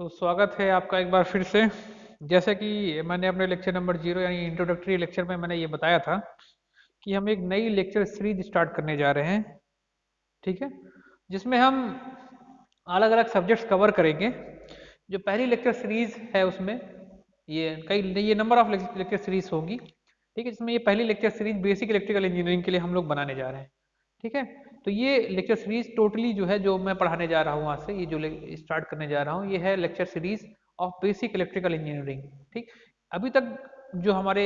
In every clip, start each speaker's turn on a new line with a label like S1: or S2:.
S1: तो स्वागत है आपका एक बार फिर से। जैसे कि मैंने अपने लेक्चर नंबर 0 यानी इंट्रोडक्टरी लेक्चर में मैंने ये बताया था कि हम एक नई लेक्चर सीरीज स्टार्ट करने जा रहे हैं, ठीक है, जिसमें हम अलग अलग सब्जेक्ट्स कवर करेंगे। जो पहली लेक्चर सीरीज है उसमें ये नंबर ऑफ लेक्चर सीरीज होगी, ठीक है, जिसमें ये पहली lecture series basic electrical engineering के लिए हम लोग बनाने जा रहे हैं, ठीक है। तो ये लेक्चर सीरीज टोटली जो है जो मैं पढ़ाने जा रहा हूँ आज से, ये जो स्टार्ट करने जा रहा हूँ, ये है lecture series of basic electrical engineering, ठीक। अभी तक जो हमारे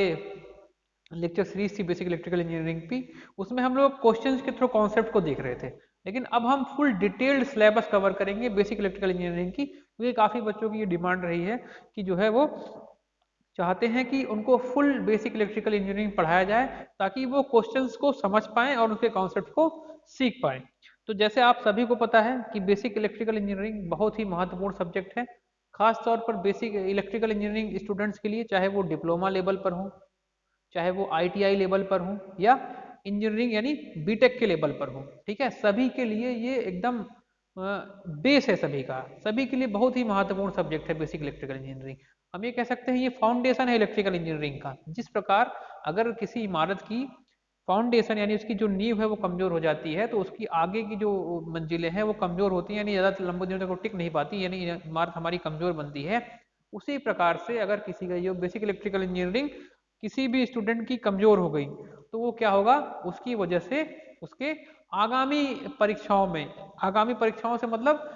S1: लेक्चर सीरीज थी बेसिक इलेक्ट्रिकल इंजीनियरिंग की, उसमें हम लोग क्वेश्चंस के थ्रू कॉन्सेप्ट को देख रहे थे, लेकिन अब हम फुल डिटेल्ड सिलेबस कवर करेंगे बेसिक इलेक्ट्रिकल इंजीनियरिंग की, क्योंकि काफ़ी बच्चों की ये डिमांड रही है कि जो है वो चाहते हैं कि उनको फुल बेसिक इलेक्ट्रिकल इंजीनियरिंग पढ़ाया जाए ताकि वो क्वेश्चंस को समझ पाएं और उसके कॉन्सेप्ट को सीख पाएं। तो जैसे आप सभी को पता है कि बेसिक इलेक्ट्रिकल इंजीनियरिंग बहुत ही महत्वपूर्ण सब्जेक्ट है, खास तौर पर बेसिक इलेक्ट्रिकल इंजीनियरिंग स्टूडेंट्स के लिए, चाहे वो डिप्लोमा लेवल पर हो, चाहे वो आईटीआई लेवल पर हो, या इंजीनियरिंग यानी बीटेक के लेवल पर हो, ठीक है, सभी के लिए ये एकदम बेस है, सभी के लिए बहुत ही महत्वपूर्ण सब्जेक्ट है बेसिक इलेक्ट्रिकल इंजीनियरिंग। हम ये कह सकते हैं ये फाउंडेशन है इलेक्ट्रिकल इंजीनियरिंग का। जिस प्रकार अगर किसी इमारत की फाउंडेशन यानी उसकी जो नींव है वो कमजोर हो जाती है, तो उसकी आगे की जो मंजिलें हैं वो कमजोर होती हैं, यानी ज़्यादा लंबे दिनों तक वो टिक नहीं पाती, यानी इमारत हमारी कमजोर बनती है। उसी प्रकार से अगर किसी का जो बेसिक इलेक्ट्रिकल इंजीनियरिंग किसी भी स्टूडेंट की कमजोर हो गई, तो वो क्या होगा, उसकी वजह से उसके आगामी परीक्षाओं में, आगामी परीक्षाओं से मतलब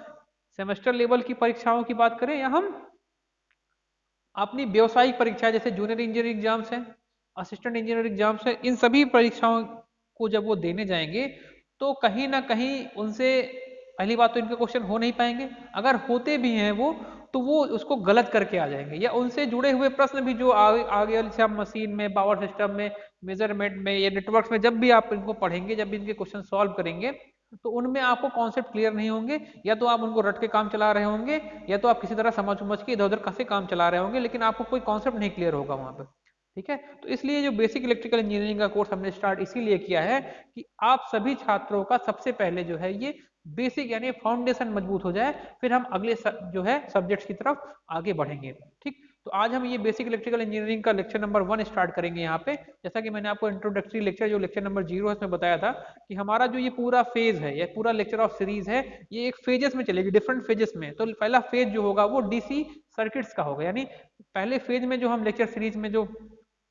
S1: सेमेस्टर लेवल की परीक्षाओं की बात करें या हम अपनी व्यावसायिक परीक्षा जैसे जूनियर इंजीनियर एग्जाम्स हैं, असिस्टेंट इंजीनियर एग्जाम्स हैं, इन सभी परीक्षाओं को जब वो देने जाएंगे तो कहीं ना कहीं उनसे पहली बात तो इनके क्वेश्चन हो नहीं पाएंगे, अगर होते भी हैं वो तो वो उसको गलत करके आ जाएंगे, या उनसे जुड़े हुए प्रश्न भी जो आगे आगे वाले से आप मशीन में, पावर सिस्टम में, मेजरमेंट में या नेटवर्क्स में जब भी आप इनको पढ़ेंगे, जब भी इनके क्वेश्चन सॉल्व करेंगे, तो उनमें आपको कॉन्सेप्ट क्लियर नहीं होंगे, या तो आप उनको रट के काम चला रहे होंगे, या तो आप किसी तरह समझ समझ के इधर उधर कैसे काम चला रहे होंगे, लेकिन आपको कोई कॉन्सेप्ट नहीं क्लियर होगा वहां पे, ठीक है। तो इसलिए जो बेसिक इलेक्ट्रिकल इंजीनियरिंग का कोर्स हमने स्टार्ट इसीलिए किया है कि आप सभी छात्रों का सबसे पहले जो है ये बेसिक यानी फाउंडेशन मजबूत हो जाए, फिर हम अगले जो है सब्जेक्ट्स की तरफ आगे बढ़ेंगे, ठीक। तो आज हम ये बेसिक इलेक्ट्रिकल इंजीनियरिंग का लेक्चर नंबर 1 स्टार्ट करेंगे यहाँ पे। जैसा कि मैंने आपको इंट्रोडक्टरी लेक्चर जो लेक्चर नंबर 0 है उसमें बताया था कि हमारा जो ये पूरा फेज है, ये पूरा लेक्चर ऑफ सीरीज है, ये एक फेजेस में चलेगी, डिफरेंट फेजेस में। तो पहला फेज जो होगा वो डीसी सर्किट्स का होगा, यानी पहले फेज में जो हम लेक्चर सीरीज में जो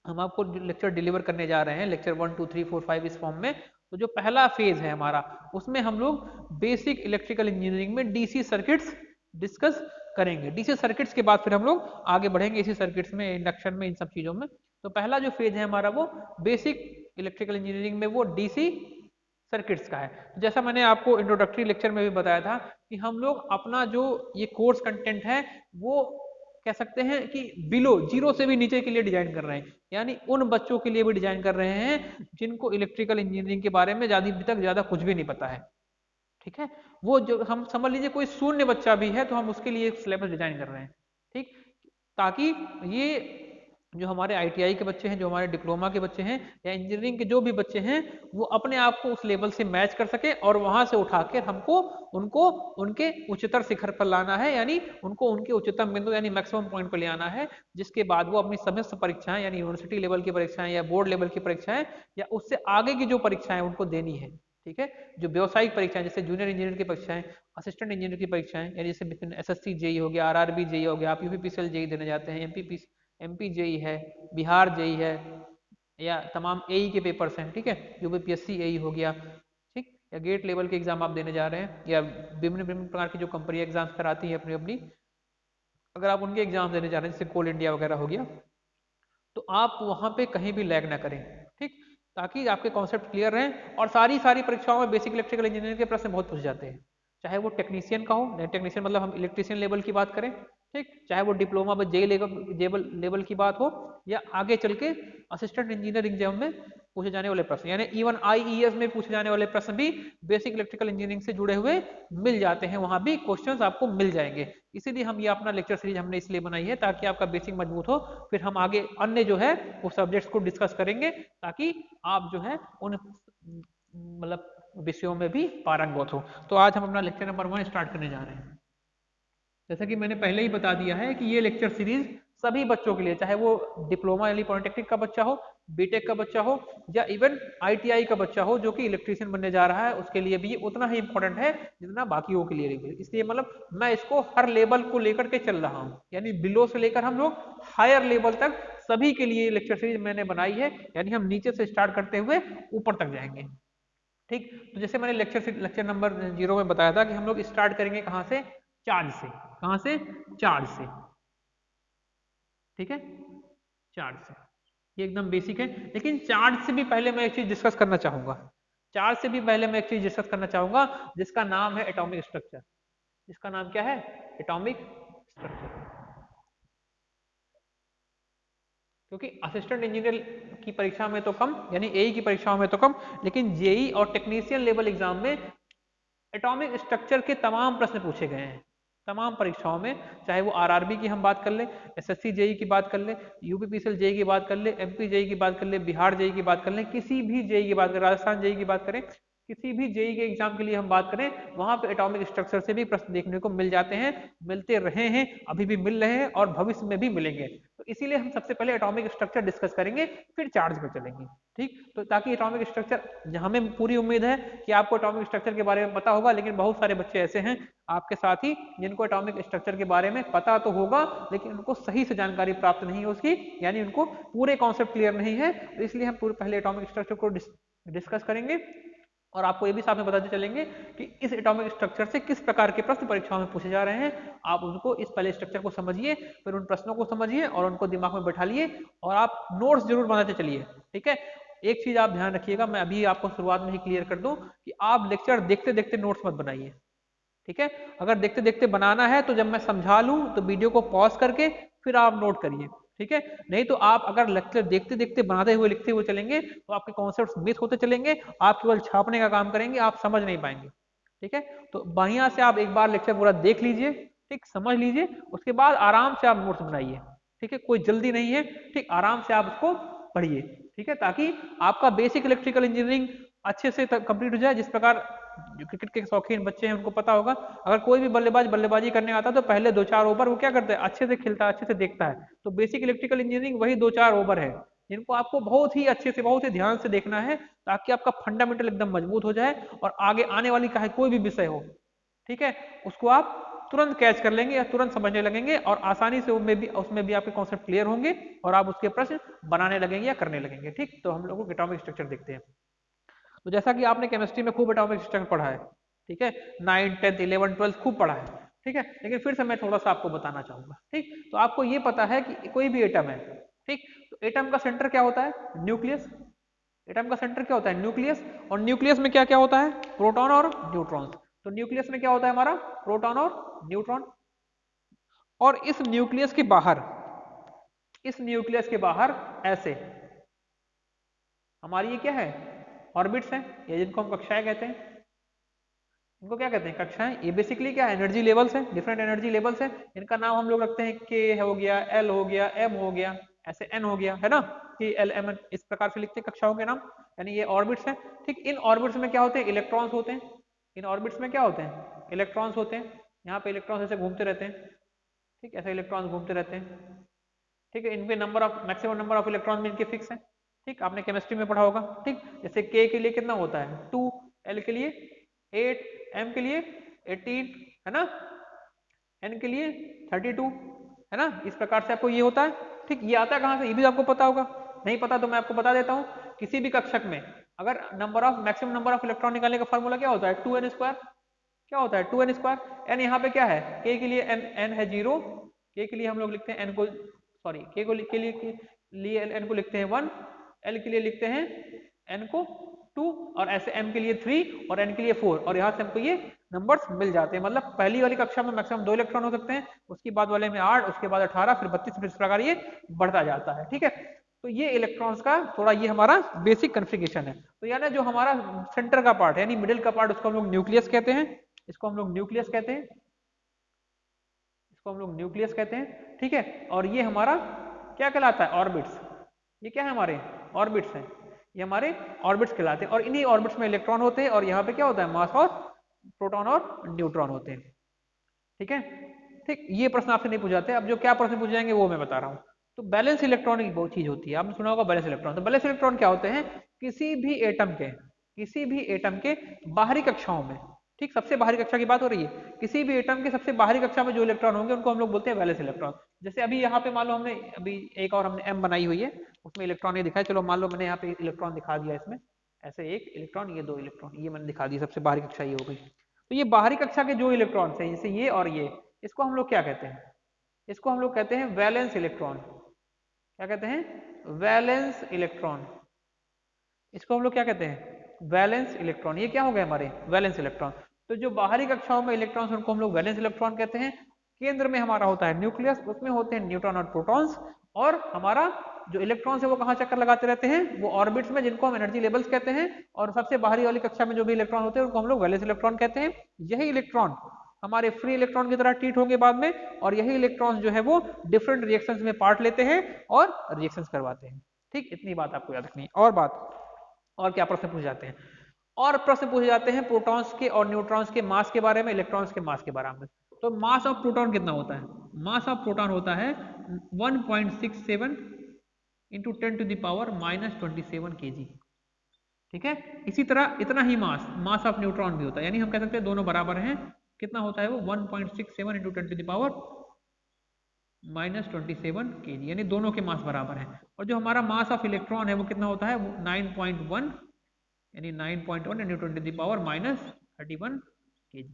S1: हम आपको लेक्चर डिलीवर करने जा रहे हैं, लेक्चर 1 2 3 4 5 इस फॉर्म में, तो जो पहला फेज है हमारा, उसमें हम लोग बेसिक इलेक्ट्रिकल इंजीनियरिंग में डीसी सर्किट्स डिस्कस करेंगे। डीसी सर्किट्स के बाद फिर हम लोग आगे बढ़ेंगे एसी सर्किट्स में, इंडक्शन में, इन सब चीजों में। तो पहला जो फेज है हमारा वो बेसिक इलेक्ट्रिकल इंजीनियरिंग में वो डीसी सर्किट्स का है। जैसा मैंने आपको इंट्रोडक्टरी लेक्चर में भी बताया था कि हम लोग अपना जो ये कोर्स कंटेंट है वो कह सकते हैं कि बिलो जीरो से भी नीचे के लिए डिजाइन कर रहे हैं, यानी उन बच्चों के लिए भी डिजाइन कर रहे हैं जिनको इलेक्ट्रिकल इंजीनियरिंग के बारे में अभी तक ज्यादा कुछ भी नहीं पता है, ठीक है। वो जो हम समझ लीजिए कोई शून्य बच्चा भी है तो हम उसके लिए सिलेबस डिजाइन कर रहे हैं, ठीक, ताकि ये जो हमारे आईटीआई के बच्चे हैं, जो हमारे डिप्लोमा के बच्चे हैं, या इंजीनियरिंग के जो भी बच्चे हैं, वो अपने आप को उस लेवल से मैच कर सके और वहां से उठाकर हमको उनको उनके उच्चतर शिखर पर लाना है, यानी उनको उनके उच्चतम बिंदु यानी मैक्सिमम पॉइंट पर ले आना है, जिसके बाद वो अपनी समस्त परीक्षाएं यानी यूनिवर्सिटी लेवल की परीक्षाएं या बोर्ड लेवल की परीक्षाएं या उससे आगे की जो परीक्षाएं उनको देनी है, ठीक है। जो व्यावसायिक परीक्षाएं जैसे जूनियर इंजीनियर की परीक्षाएं, असिस्टेंट इंजीनियर की परीक्षाएं, यानी जैसे एसएससी जेई हो गया, आरआरबी जेई हो गया, आप यूपीपीसीएल जेई देने जाते हैं, एमपी जेई है, बिहार जेई है, या तमाम एई के पेपर्स हैं, ठीक है, यूपीपीएससी एई हो गया, ठीक, या गेट लेवल के एग्जाम आप देने जा रहे हैं, या विभिन्न विभिन्न प्रकार की जो कंपनी एग्जाम्स कराती है अपनी अपनी, अगर आप उनके एग्जाम देने जा रहे हैं जैसे कोल इंडिया वगैरह हो गया, तो आप वहां पे कहीं भी लैग ना करें, ठीक, ताकि आपके कॉन्सेप्ट क्लियर रहें। और सारी सारी परीक्षाओं में बेसिक इलेक्ट्रिकल इंजीनियरिंग के प्रश्न बहुत पूछ जाते हैं, चाहे वो टेक्नीशियन का हो, टेक्नीशियन मतलब हम इलेक्ट्रीशियन लेवल की बात करें, ठीक, चाहे वो डिप्लोमा में जेई लेवल की बात हो, या आगे चल के असिस्टेंट इंजीनियर एग्जाम में पूछे जाने वाले प्रश्न, यानी इवन आईईएस में पूछे जाने वाले प्रश्न भी बेसिक इलेक्ट्रिकल इंजीनियरिंग से जुड़े हुए मिल जाते हैं, वहां भी क्वेश्चंस आपको मिल जाएंगे। इसीलिए हम ये अपना लेक्चर सीरीज हमने इसलिए बनाई है ताकि आपका बेसिक मजबूत हो, फिर हम आगे अन्य जो है वो सब्जेक्ट्स को डिस्कस करेंगे ताकि आप जो है उन मतलब विषयों में भी पारंगत हो। तो आज हम अपना लेक्चर नंबर 1 स्टार्ट करने जा रहे हैं। जैसा कि मैंने पहले ही बता दिया है कि ये लेक्चर सीरीज सभी बच्चों के लिए, चाहे वो डिप्लोमा यानी पॉलिटेक्निक का बच्चा हो, बीटेक का बच्चा हो, या इवन आईटीआई का बच्चा हो जो कि इलेक्ट्रीशियन बनने जा रहा है, उसके लिए भी ये उतना ही इंपॉर्टेंट है जितना बाकियों के लिए भी। इसलिए मतलब मैं इसको हर लेवल को लेकर के चल रहा हूँ, यानी बिलो से लेकर हम लोग हायर लेवल तक सभी के लिए लेक्चर सीरीज मैंने बनाई है, यानी हम नीचे से स्टार्ट करते हुए ऊपर तक जाएंगे। ठीक, तो जैसे मैंने लेक्चर नंबर 0 में बताया था कि हम लोग स्टार्ट करेंगे कहाँ से, चार्ज से। कहाँ से, चार्ज से। ठीक है, चार्ज से, ये एकदम बेसिक है। लेकिन चार्ज से भी पहले मैं एक चीज डिस्कस करना चाहूंगा, चार्ज से भी पहले मैं एक चीज डिस्कस करना चाहूंगा जिसका नाम है एटॉमिक स्ट्रक्चर। जिसका नाम क्या है, एटॉमिक स्ट्रक्चर। क्योंकि असिस्टेंट इंजीनियर की परीक्षा में तो कम, यानी एई की परीक्षाओं में तो कम, लेकिन जेई और टेक्नीशियन लेवल एग्जाम में एटॉमिक स्ट्रक्चर के तमाम प्रश्न पूछे गए हैं, तमाम परीक्षाओं में। चाहे वो आरआरबी की हम बात कर ले, एसएससी जेई की बात कर ले, यूपीपीसीएल जेई की बात कर ले, एमपी जेई की बात कर ले, बिहार जेई की बात कर ले, किसी भी जेई की बात करें, राजस्थान जेई की बात करें, किसी भी जेई के एग्जाम के लिए हम बात करें, वहां पे एटॉमिक स्ट्रक्चर से भी प्रश्न देखने को मिल जाते हैं, मिलते रहे हैं, अभी भी मिल रहे हैं और भविष्य में भी मिलेंगे। तो इसीलिए हम सबसे पहले एटॉमिक स्ट्रक्चर डिस्कस करेंगे, फिर चार्ज पे चलेंगे। ठीक, तो ताकि एटॉमिक स्ट्रक्चर, हमें पूरी उम्मीद है कि आपको एटॉमिक स्ट्रक्चर के बारे में पता होगा, लेकिन बहुत सारे बच्चे ऐसे हैं आपके साथ ही जिनको एटॉमिक स्ट्रक्चर के बारे में पता तो होगा लेकिन उनको सही से जानकारी प्राप्त नहीं है उसकी, यानी उनको पूरे कॉन्सेप्ट क्लियर नहीं है। तो इसलिए हम पूरे पहले एटॉमिक स्ट्रक्चर को डिस्कस करेंगे और आपको ये भी साथ में बताते चलेंगे कि इस एटॉमिक स्ट्रक्चर से किस प्रकार के प्रश्न परीक्षाओं में पूछे जा रहे हैं। आप उनको इस पहले स्ट्रक्चर को समझिए, फिर उन प्रश्नों को समझिए और उनको दिमाग में बैठा लिए और आप नोट्स जरूर बनाते चलिए। ठीक है, एक चीज आप ध्यान रखिएगा, मैं अभी आपको शुरुआत में ही क्लियर कर दूं कि आप लेक्चर देखते देखते नोट्स मत बनाइए। ठीक है, अगर देखते देखते बनाना है तो जब मैं समझा लूं तो वीडियो को पॉज करके फिर आप नोट करिए। ठीक है, नहीं तो आप अगर लेक्चर देखते देखते बनाते हुए लिखते हुए चलेंगे तो आपके कॉन्सेप्ट्स मिस होते चलेंगे, आप केवल छापने का काम करेंगे, आप समझ नहीं पाएंगे। ठीक है, तो बढ़िया से आप एक बार लेक्चर पूरा देख लीजिए, ठीक, समझ लीजिए, उसके बाद आराम से आप नोट्स बनाइए। ठीक है, कोई जल्दी नहीं है, ठीक, आराम से आप उसको पढ़िए। ठीक है, ताकि आपका बेसिक इलेक्ट्रिकल इंजीनियरिंग अच्छे से कंप्लीट हो जाए। जिस प्रकार जो क्रिकेट के शौकीन बच्चे हैं उनको पता होगा, अगर कोई भी बल्लेबाज बल्लेबाजी करने आता है तो पहले 2-4 ओवर वो क्या करता है, अच्छे से खेलता है, अच्छे से देखता है। तो बेसिक इलेक्ट्रिकल इंजीनियरिंग वही 2-4 ओवर है जिनको आपको बहुत ही अच्छे से, बहुत ही ध्यान से देखना है ताकि आपका फंडामेंटल एकदम मजबूत हो जाए और आगे आने वाली चाहे कोई भी विषय हो, ठीक है, उसको आप तुरंत कैच कर लेंगे या तुरंत समझने लगेंगे और आसानी से उसमें भी आपके कॉन्सेप्ट क्लियर होंगे और आप उसके प्रश्न बनाने लगेंगे या करने लगेंगे। ठीक, तो हम लोग एटॉमिक स्ट्रक्चर देखते हैं। तो जैसा कि आपने केमिस्ट्री में खूब एटॉमिक स्ट्रक्चर पढ़ा है, ठीक है, 9th 10th 11th 12th खूब पढ़ा है, ठीक है, लेकिन फिर से मैं थोड़ा सा आपको बताना चाहूंगा। ठीक, तो आपको ये पता है कि कोई भी एटम है, ठीक, तो एटम का सेंटर क्या होता है, न्यूक्लियस। एटम का सेंटर क्या होता है, न्यूक्लियस। और न्यूक्लियस में क्या क्या होता है, प्रोटॉन और न्यूट्रॉन। तो न्यूक्लियस में क्या होता है हमारा, प्रोटॉन और न्यूट्रॉन। और इस न्यूक्लियस के बाहर, इस न्यूक्लियस के बाहर ऐसे हमारी ये क्या है, ऑर्बिट्स हैं, ये जिनको हम कक्षाएं कहते हैं। इनको क्या कहते हैं, कक्षाएं। ये बेसिकली क्या है, एनर्जी लेवल्स है, डिफरेंट एनर्जी लेवल्स है। इनका नाम हम लोग रखते हैं, के हो गया, एल हो गया, एम हो गया, ऐसे एन हो गया, है ना, के एल एम एन, इस प्रकार से लिखते हैं कक्षाओं के नाम, यानी ये ऑर्बिट्स हैं। ठीक, इन ऑर्बिट्स में क्या होते हैं, इलेक्ट्रॉन्स होते हैं। इन ऑर्बिट्स में क्या होते हैं, इलेक्ट्रॉन्स होते हैं। यहाँ पे इलेक्ट्रॉन्स ऐसे घूमते रहते हैं, ठीक, ऐसे इलेक्ट्रॉन्स घूमते रहते हैं। ठीक है, इनके number of, maximum number of electron में इनके फिक्स है। ठीक, आपने केमिस्ट्री में पढ़ा होगा। ठीक, जैसे के लिए कितना होता है 2, एल के लिए 8, एम के लिए 18, है ना, एन के लिए 32, है ना, इस प्रकार से आपको ये होता है। ठीक, ये आता है कहाँ से, ये भी आपको पता होगा। नहीं पता तो मैं आपको बता देता हूँ, किसी भी कक्षक में अगर number of, maximum number of electron निकालने का फॉर्मूला क्या होता है, 2n स्क्वायर। क्या होता है, 2n स्क्वायर। एन यहाँ पे क्या है, के के लिए एन है 0, के के लिए हम लोग लिखते हैं एन को, सॉरी, के लिए एन को लिखते हैं 1, एल के लिए लिखते हैं एन को 2, और ऐसे एम के लिए 3 और एन के लिए 4, और यहाँ से हमको ये नंबर्स मिल जाते हैं। मतलब पहली वाली कक्षा में मैक्सिमम 2 इलेक्ट्रॉन हो सकते हैं, उसके बाद वाले में 8, उसके बाद 18, फिर 32, फिर इस प्रकार ये बढ़ता जाता है। ठीक है, तो ये इलेक्ट्रॉन्स का थोड़ा ये हमारा बेसिक कॉन्फ़िगरेशन है। तो यानी जो हमारा सेंटर का पार्ट है, यानी मिडिल का पार्ट, उसको हम लोग न्यूक्लियस कहते हैं। इसको हम लोग न्यूक्लियस कहते हैं, इसको हम लोग न्यूक्लियस कहते हैं। ठीक है, और ये हमारा क्या कहलाता है, ऑर्बिट्स। ये क्या है, हमारे ऑर्बिट्स हैं, ये हमारे ऑर्बिट्स कहलाते हैं। और इन्हीं ऑर्बिट्स में इलेक्ट्रॉन होते हैं और यहाँ पे क्या होता है, मास और प्रोटॉन और न्यूट्रॉन होते हैं। ठीक है, ठीक, ये प्रश्न आपसे नहीं पूछाते। अब जो क्या प्रश्न पूछे जाएंगे वो मैं बता रहा हूँ। तो बैलेंस इलेक्ट्रॉन एक बहुत चीज होती है, आपने सुना होगा बैलेंस इलेक्ट्रॉन। तो बैलेंस इलेक्ट्रॉन क्या होते हैं? किसी भी एटम के बाहरी कक्षाओं में, ठीक, सबसे बाहरी कक्षा की बात हो रही है, किसी भी एटम के सबसे बाहरी कक्षा में जो इलेक्ट्रॉन होंगे उनको हम लोग बोलते हैं वैलेंस इलेक्ट्रॉन। जैसे अभी यहाँ पे मान लो हमने अभी एक और हमने एम बनाई हुई है, उसमें इलेक्ट्रॉन ये दिखाया, चलो मान लो मैंने यहाँ पे इलेक्ट्रॉन दिखा दिया इसमें, ऐसे एक इलेक्ट्रॉन, ये दो इलेक्ट्रॉन, ये मैंने दिखा दिया, सबसे बाहरी कक्षा ये हो गई। तो ये बाहरी कक्षा के जो इलेक्ट्रॉन है, जैसे ये और ये, इसको हम लोग क्या कहते हैं? इसको हम लोग कहते हैं वैलेंस इलेक्ट्रॉन। क्या कहते हैं? Valence electron. इसको हम लोग क्या कहते हैं? Valence electron. ये क्या हो गए हमारे वैलेंस इलेक्ट्रॉन। तो जो बाहरी कक्षाओं में इलेक्ट्रॉन्स उनको हम लोग वैलेंस इलेक्ट्रॉन कहते हैं। केंद्र में हमारा होता है न्यूक्लियस, उसमें होते हैं न्यूट्रॉन और प्रोटॉन्स, और हमारा जो इलेक्ट्रॉन्स है वो कहाँ चक्कर लगाते रहते हैं? वो ऑर्बिट्स में, जिनको हम एनर्जी लेवल्स कहते हैं। और सबसे बाहरी वाली कक्षा में जो भी इलेक्ट्रॉन होते हैं उनको हम लोग वैलेंस इलेक्ट्रॉन कहते हैं। यही इलेक्ट्रॉन हमारे फ्री इलेक्ट्रॉन की तरह ट्रीट होंगे बाद में, और यही इलेक्ट्रॉन्स जो है वो डिफरेंट रिएक्शंस में पार्ट लेते हैं और रिएक्शंस करवाते हैं। ठीक, इतनी बात आपको याद रखनी है। और बात, और क्या प्रश्न पूछे जाते हैं? और प्रश्न पूछे जाते हैं प्रोटॉन्स के और न्यूट्रॉन्स के मास के बारे में, इलेक्ट्रॉन्स के मास के बारे में। तो मास ऑफ प्रोटॉन कितना होता है? मास ऑफ प्रोटॉन होता है 1.67 into 10 to the power -27 kg। ठीक है, इसी तरह इतना ही मास ऑफ न्यूट्रॉन भी होता है, यानी हम कह सकते हैं दोनों बराबर हैं। कितना होता है वो? 1.67 into 10 to the power -27 kg, यानी दोनों के मास बराबर हैं। और जो हमारा मास ऑफ इलेक्ट्रॉन है वो कितना होता है? 9.1, यानी 9.1 into 10 to the power -31 kg।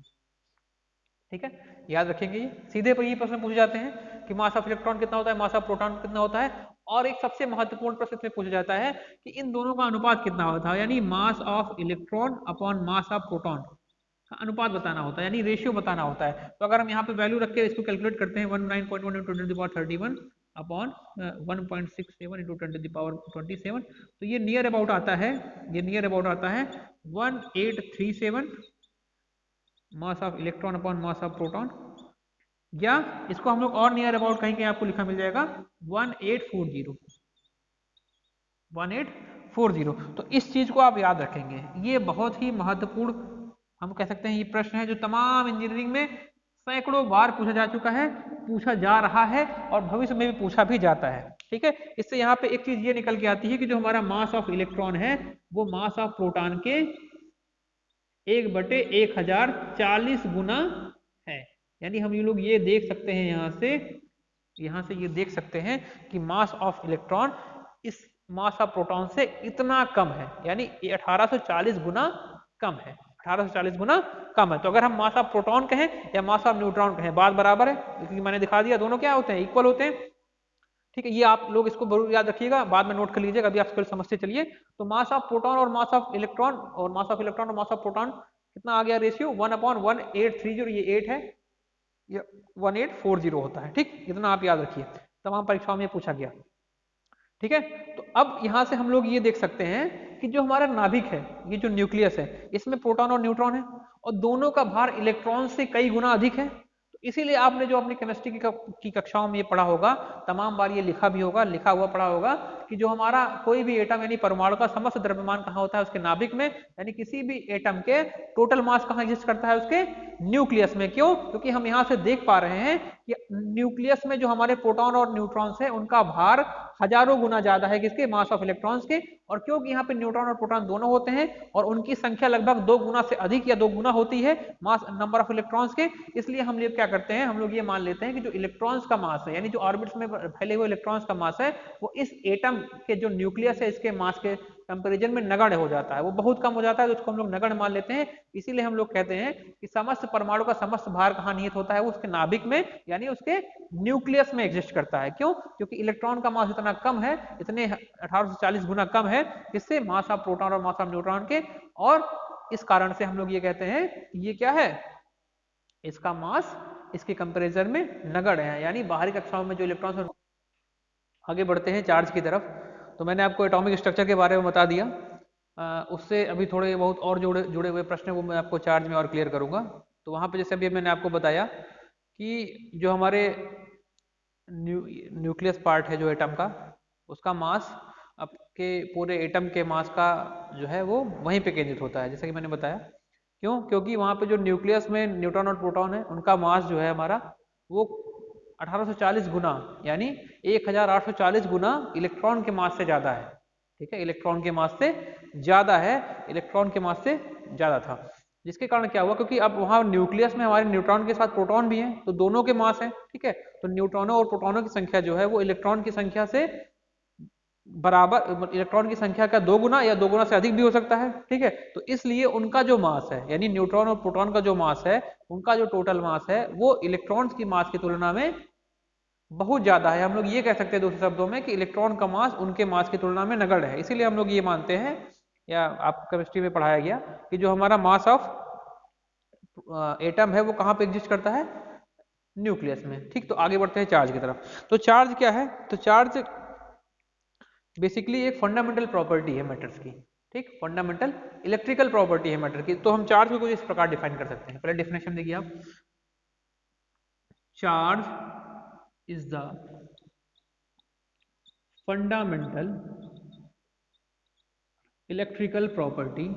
S1: ठीक है, याद रखेंगे। ये सीधे पर ये प्रश्न पूछे जाते हैं कि मास ऑफ इलेक्ट्रॉन कितना होता है, मास ऑफ प्रोटॉन कितना होता है। और एक सबसे महत्वपूर्ण प्रश्न इसमें पूछा जाता है कि इन दोनों का अनुपात कितना होता है, यानी mass of electron upon mass of proton का अनुपात बताना होता है, यानी रेशियो बताना होता है। तो अगर हम यहाँ पे वैल्यू रख के इसको कैलकुलेट करते हैं 19.1 into 10 to the power 31 upon 1.67 into 10 to the power 27, तो ये नियर अबाउट आता है, ये नियर अबाउट आता है 1837 mass of electron upon mass of proton, या इसको हम लोग और नियर अबाउट कहीं कहीं आपको लिखा मिल जाएगा 1840। तो इस चीज को आप याद रखेंगे, ये बहुत ही महत्वपूर्ण हम कह सकते हैं ये प्रश्न है जो तमाम इंजीनियरिंग में सैकड़ों बार पूछा जा चुका है, पूछा जा रहा है, और भविष्य में भी पूछा भी जाता है। ठीक है, इससे यहाँ पे एक चीज ये निकल के आती है कि जो हमारा मास ऑफ इलेक्ट्रॉन है वो मास ऑफ प्रोटॉन के 1/1040 गुना है। यानी हम ये लोग ये देख सकते हैं यहाँ से ये देख सकते हैं कि मास ऑफ इलेक्ट्रॉन इस मास ऑफ प्रोटॉन से इतना कम है, यानी 1840 गुना कम है, 1840 गुना कम है। तो अगर हम मास ऑफ प्रोटॉन कहें या मास ऑफ न्यूट्रॉन कहें, बात बराबर है, क्योंकि मैंने दिखा दिया दोनों क्या होते हैं, इक्वल होते हैं। ठीक है, ये आप लोग इसको जरूर याद रखिएगा, बाद में नोट कर लीजिएगा, अभी आप इसको समझते चलिए। तो मास ऑफ प्रोटॉन और मास ऑफ इलेक्ट्रॉन और मास ऑफ इलेक्ट्रॉन और मास ऑफ प्रोटॉन कितना आ गया रेशियो? 1/1830, ये 8 है, ये 1840 होता है। ठीक, इतना आप याद रखिए, तमाम परीक्षाओं में पूछा गया। ठीक है, तो अब यहां से हम लोग ये देख सकते हैं कि जो हमारा नाभिक है, ये जो न्यूक्लियस है, इसमें प्रोटॉन और न्यूट्रॉन है, और दोनों का भार इलेक्ट्रॉन से कई गुना अधिक है। तो इसीलिए आपने जो अपनी केमिस्ट्री की कक्षाओं में ये पढ़ा होगा, तमाम बार ये लिखा भी होगा, लिखा हुआ पढ़ा होगा कि जो हमारा कोई भी एटम यानी परमाणु का समस्त द्रव्यमान कहाँ होता है? उसके नाभिक में। यानी किसी भी एटम के टोटल मास कहाँ एग्जिस्ट करता है? उसके न्यूक्लियस में। क्यों? क्योंकि हम यहाँ से देख पा रहे हैं कि न्यूक्लियस में जो हमारे प्रोटॉन और न्यूट्रॉन्स है उनका भार हजारों गुना ज्यादा है किसके? मास ऑफ इलेक्ट्रॉन्स के। और क्योंकि यहाँ पे न्यूट्रॉन और प्रोटॉन दोनों होते हैं और उनकी संख्या लगभग 2 गुना से अधिक या 2 गुना होती है मास नंबर ऑफ इलेक्ट्रॉन्स के, इसलिए हम लोग क्या करते हैं, हम लोग ये मान लेते हैं कि जो इलेक्ट्रॉन्स का मास है, यानी जो ऑर्बिट्स में फैले हुए इलेक्ट्रॉन्स का मास है, वो इस एटम के जो न्यूक्लियस है इसके मास के कंपैरिजन में नगण्य हो जाता है, वो बहुत कम हो जाता है, तो उसको हम लोग नगण्य मान लेते हैं। इसीलिए हम लोग कहते हैं कि समस्त परमाणु का समस्त भार कहाँ निहित होता है? वो उसके नाभिक में, यानी उसके न्यूक्लियस में एग्जिस्ट करता है। क्यों? क्योंकि इलेक्ट्रॉन का मास इतना कम है, इतने 1840 गुना कम है, इससे मास ऑफ प्रोटॉन और मास ऑफ न्यूट्रॉन के, और इस कारण से हम लोग ये कहते हैं कि ये क्या है? इसका मास इसके कंपैरिजन में नगण्य है। यानी बाहरी कक्षाओं में जो इलेक्ट्रॉन, आगे बढ़ते हैं चार्ज की तरफ। तो मैंने आपको एटॉमिक स्ट्रक्चर के बारे में बता दिया, उससे अभी थोड़े बहुत और जुड़े हुए प्रश्न वो मैं आपको चार्ज में और क्लियर करूंगा। तो वहाँ पे जैसे अभी मैंने आपको बताया कि जो हमारे न्यूक्लियस पार्ट है जो एटम का, उसका मास आपके पूरे एटम के मास का जो है वो वहीं पे केंद्रित होता है, जैसे कि मैंने बताया। क्यों? क्योंकि वहाँ पे जो न्यूक्लियस में न्यूट्रॉन और प्रोटॉन है उनका मास जो है हमारा वो 1840 गुना यानी 1840 गुना इलेक्ट्रॉन के मास से ज्यादा है। ठीक है, इलेक्ट्रॉन के मास से ज्यादा है, इलेक्ट्रॉन के मास से ज्यादा था। जिसके कारण क्या हुआ, क्योंकि अब वहां न्यूक्लियस में हमारे न्यूट्रॉन के साथ प्रोटॉन भी हैं, तो दोनों के मास हैं। ठीक है, तो न्यूट्रॉनों और प्रोटॉनों की संख्या जो है वो इलेक्ट्रॉन की संख्या से बराबर, इलेक्ट्रॉन की संख्या का 2 गुना या 2 गुना से अधिक भी हो सकता है। ठीक है, तो इसलिए उनका जो मास है, यानी न्यूट्रॉन और प्रोटॉन का जो मास है, उनका जो टोटल मास है वो इलेक्ट्रॉन्स की मास की तुलना में बहुत ज्यादा है। हम लोग ये कह सकते हैं दूसरे शब्दों में कि इलेक्ट्रॉन का मास उनके मास की तुलना में नगण्य है। इसीलिए हम लोग ये मानते हैं, या आप केमिस्ट्री में पढ़ाया गया, कि जो हमारा मास ऑफ एटम है वो कहाँ पे एग्जिस्ट करता है, न्यूक्लियस में। ठीक, तो आगे बढ़ते हैं चार्ज की तरफ। तो चार्ज क्या है, तो चार्ज बेसिकली एक फंडामेंटल प्रॉपर्टी है मैटर्स की। ठीक, फंडामेंटल इलेक्ट्रिकल प्रॉपर्टी है मैटर की। तो हम चार्ज को कुछ इस प्रकार डिफाइन कर सकते हैं। पहले डेफिनेशन देखिए आप, charge is the fundamental electrical property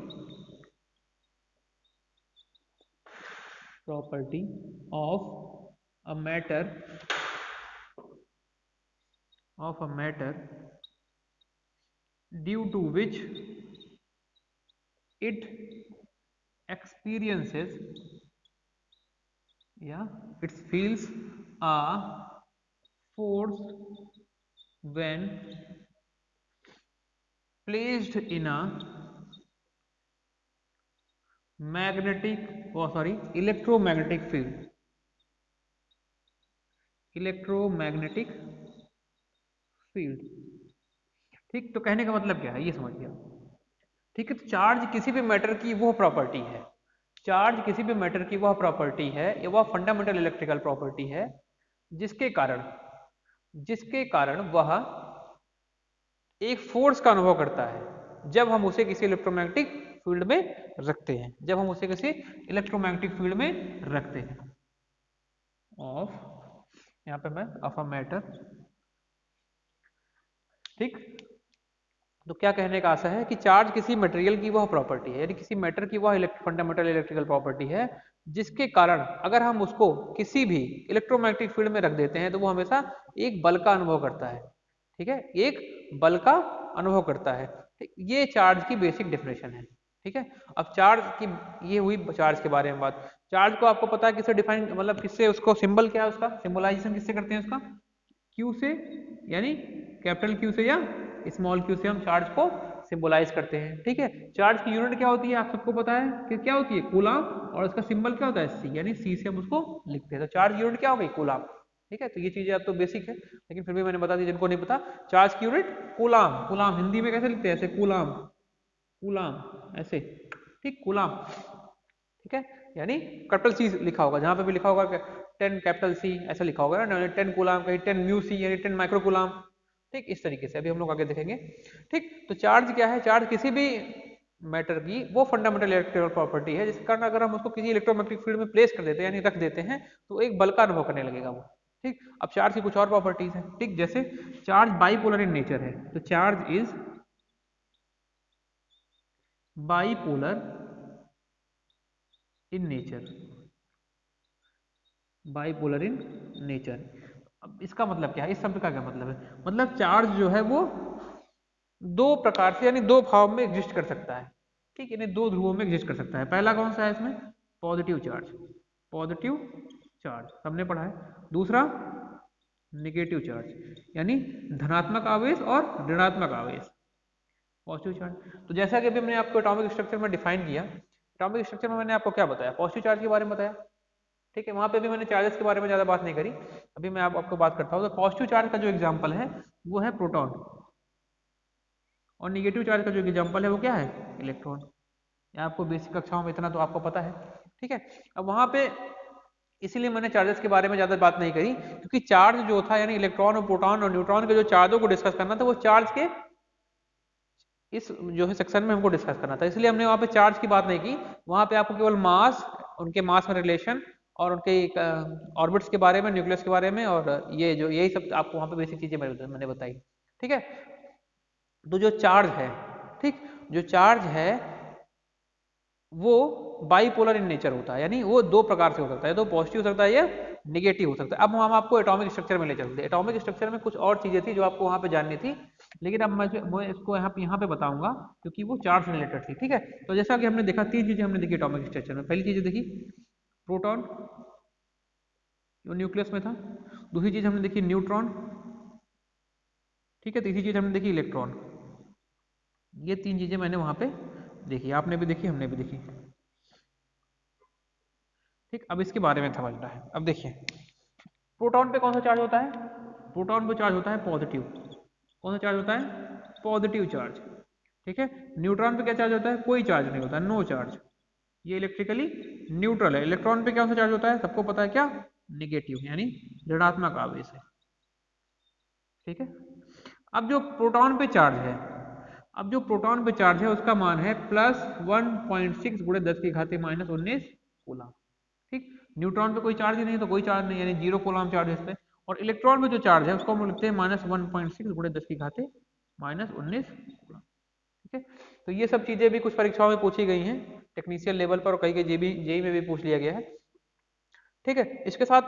S1: of a matter due to which it experiences, it feels a force when placed in a electromagnetic field। ठीक, तो कहने का मतलब क्या है ये समझिए। ठीक है, तो चार्ज किसी भी मैटर की वो प्रॉपर्टी है, चार्ज किसी भी मैटर की वह प्रॉपर्टी है, या वह फंडामेंटल इलेक्ट्रिकल प्रॉपर्टी है जिसके कारण वह एक फोर्स का अनुभव करता है जब हम उसे किसी इलेक्ट्रोमैग्नेटिक फील्ड में रखते हैं, जब हम उसे किसी इलेक्ट्रोमैग्नेटिक फील्ड में रखते हैं। ऑफ, यहां पे मैं ऑफ अ मैटर। ठीक, तो क्या कहने का आशा है कि चार्ज किसी मटेरियल की वह प्रॉपर्टी है, यानी किसी मैटर की वह फंडामेंटल इलेक्ट्रिकल प्रॉपर्टी है जिसके कारण अगर हम उसको किसी भी इलेक्ट्रोमैग्नेटिक फील्ड में रख देते हैं तो वो हमेशा एक बल का अनुभव करता है। ठीक है, एक बल का अनुभव करता है। ये चार्ज की बेसिक डेफिनेशन है। ठीक है, अब चार्ज की ये हुई चार्ज के बारे में बात। चार्ज को आपको पता है किससे डिफाइन, मतलब किससे, उसको सिंबल क्या है, उसका सिंबलाइजेशन किससे करते हैं उसका, क्यू से, यानी कैपिटल क्यू से या स्मॉल क्यू से हम चार्ज को सिंबलाइज करते हैं। ठीक है, चार्ज की यूनिट क्या होती है आप सबको पता है कि क्या होती है, कूलाम, और उसका सिंबल क्या होता है, सी, यानी सी से हम उसको लिखते हैं। तो चार्ज यूनिट क्या हो गई, कूलाम। ठीक है, तो ये चीजें अब तो बेसिक है, लेकिन फिर भी मैंने बता दी जिनको नहीं पता। चार्ज की यूनिट कूलाम, कूलाम हिंदी में कैसे लिखते हैं, ऐसे कूलाम, कूलाम ऐसे। ठीक, कूलाम। ठीक है, यानी कैपिटल सी लिखा होगा, जहां पे भी लिखा होगा 10 कैपिटल सी ऐसा लिखा होगा ना, 10 कूलाम, कहीं 10 म्यू सी यानी 10 माइक्रो कूलाम। ठीक, इस तरीके से अभी हम लोग आगे देखेंगे। ठीक, तो चार्ज क्या है, चार्ज किसी भी मैटर की वो फंडामेंटल इलेक्ट्रिकल प्रॉपर्टी है जिसके कारण अगर हम उसको किसी इलेक्ट्रोमैग्नेटिक फील्ड में प्लेस कर देते हैं, यानी रख देते हैं, तो एक बल का अनुभव करने लगेगा वो। ठीक, अब चार्ज की कुछ और प्रॉपर्टीज है। ठीक, जैसे चार्ज बाईपोलर इन नेचर है, तो charge is bipolar in nature, bipolar in nature. अब इसका मतलब क्या है, इस शब्द का क्या मतलब है, मतलब चार्ज जो है वो दो प्रकार से, यानी दो भाव में एग्जिस्ट कर सकता है। ठीक, यानी दो ध्रुवों में एग्जिस्ट कर सकता है। पहला कौन सा है इसमें, पॉजिटिव चार्ज, पॉजिटिव चार्ज सबने पढ़ा है। दूसरा नेगेटिव चार्ज, यानी धनात्मक आवेश और ऋणात्मक आवेश, पॉजिटिव चार्ज। तो जैसा कि अभी मैंने आपको एटॉमिक स्ट्रक्चर में डिफाइन किया, एटॉमिक स्ट्रक्चर में मैंने आपको क्या बताया, पॉजिटिव चार्ज के बारे में बताया। ठीक है, वहां पे भी मैंने चार्जेस के बारे में ज्यादा बात नहीं करी, अभी मैं आपको बात करता हूँ। तो पॉजिटिव चार्ज का जो एग्जांपल है वो है प्रोटॉन, और नेगेटिव चार्ज का जो एग्जांपल है वो क्या है, इलेक्ट्रॉन। या आपको बेसिक कक्षाओं में इतना तो आपको पता है। ठीक है, अब वहां पे इसीलिए मैंने चार्जेस के बारे में ज्यादा बात नहीं करी, क्योंकि चार्ज जो था, यानी इलेक्ट्रॉन और प्रोटॉन और न्यूट्रॉन के जो चार्जों को डिस्कस करना था, वो चार्ज के इस जो है सेक्शन में हमको डिस्कस करना था, इसलिए हमने वहां पे चार्ज की बात नहीं की। वहां पे आपको केवल मास, उनके मास में रिलेशन, और उनके ऑर्बिट्स के बारे में, न्यूक्लियस के बारे में, और ये जो यही सब आपको वहां पे बेसिक चीजें मैंने बताई। ठीक है, तो जो चार्ज है, ठीक, जो चार्ज है वो बाईपोलर इन नेचर होता है, यानी वो दो प्रकार से हो सकता है, तो पॉजिटिव हो सकता है या निगेटिव हो सकता है। अब हम आपको एटॉमिक स्ट्रक्चर में ले चलते हैं। एटॉमिक स्ट्रक्चर में कुछ और चीजें थी जो आपको वहां पे जाननी थी, लेकिन अब मैं इसको यहाँ पे बताऊंगा क्योंकि वो चार्ज से रिलेटेड थी। ठीक है, तो जैसा कि हमने देखा, तीन चीजें हमने देखी एटॉमिक स्ट्रक्चर में। पहली चीज देखी प्रोटॉन, जो न्यूक्लियस में था। दूसरी चीज हमने देखी न्यूट्रॉन, ठीक है। तीसरी चीज हमने देखी इलेक्ट्रॉन। ये तीन चीजें मैंने वहां पे देखी, आपने भी देखी, हमने भी देखी। ठीक, अब इसके बारे में समझना है। अब देखिए, प्रोटॉन पे कौन सा चार्ज होता है? प्रोटॉन पे चार्ज होता है पॉजिटिव। कौन सा चार्ज होता है? Positive charge. ठीक है। न्यूट्रॉन पे क्या चार्ज होता है? कोई चार्ज नहीं होता, नो चार्ज। ये इलेक्ट्रिकली न्यूट्रल है। इलेक्ट्रॉन पे कौन सा चार्ज होता है? सबको पता है क्या? निगेटिव, यानी ऋणात्मक आवेश है। ठीक है। अब जो प्रोटॉन पे चार्ज है, उसका मान है +1.6 गुणे 10 की घात -19 कूलम। ठीक। न्यूट्रॉन पे कोई चार्ज ही नहीं, तो कोई चार्ज नहीं, यानी 0 कूलम चार्ज है इस पे। और इलेक्ट्रॉन में जो चार्ज है उसको हम लिखते हैं -1.6 गुणे 10 की घात -19 कूलम। ठीक है। तो ये सब चीजें भी कुछ परीक्षाओं में पूछी गई हैं, टेक्नीशियन लेवल पर, और कई के जेई में भी पूछ लिया गया है। ठीक है। इसके साथ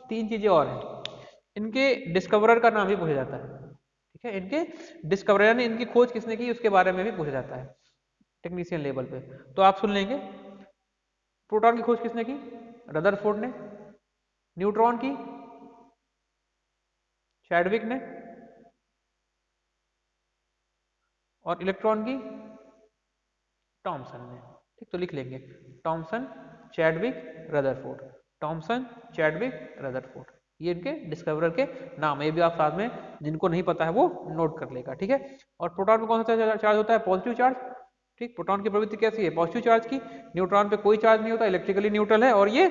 S1: तीन चीजें और हैं। इनके डिस्कवरर का नाम भी पूछा जाता है। ठीक है, इनके डिस्कवरर यानी इनकी खोज किसने की, उसके बारे में भी पूछा जाता है टेक्नीशियन लेवल पे। तो आप सुन लेंगे, प्रोटॉन की खोज किसने की? रदरफोर्ड ने। न्यूट्रॉन की चैडविक ने। और इलेक्ट्रॉन की टॉमसन ने। ठीक, तो लिख लेंगे Thomson, Chadwick, Rutherford. Thomson, Chadwick, Rutherford, ये इनके डिस्कवरर के नाम है। ये भी आप साथ में, जिनको नहीं पता है वो नोट कर लेगा। ठीक है। और प्रोटॉन में कौन सा चार्ज होता है? Positive charge. ठीक, प्रोटॉन की प्रवृत्ति कैसी है? पॉजिटिव चार्ज की। न्यूट्रॉन पे कोई चार्ज नहीं होता, इलेक्ट्रिकली न्यूट्रल है, और ये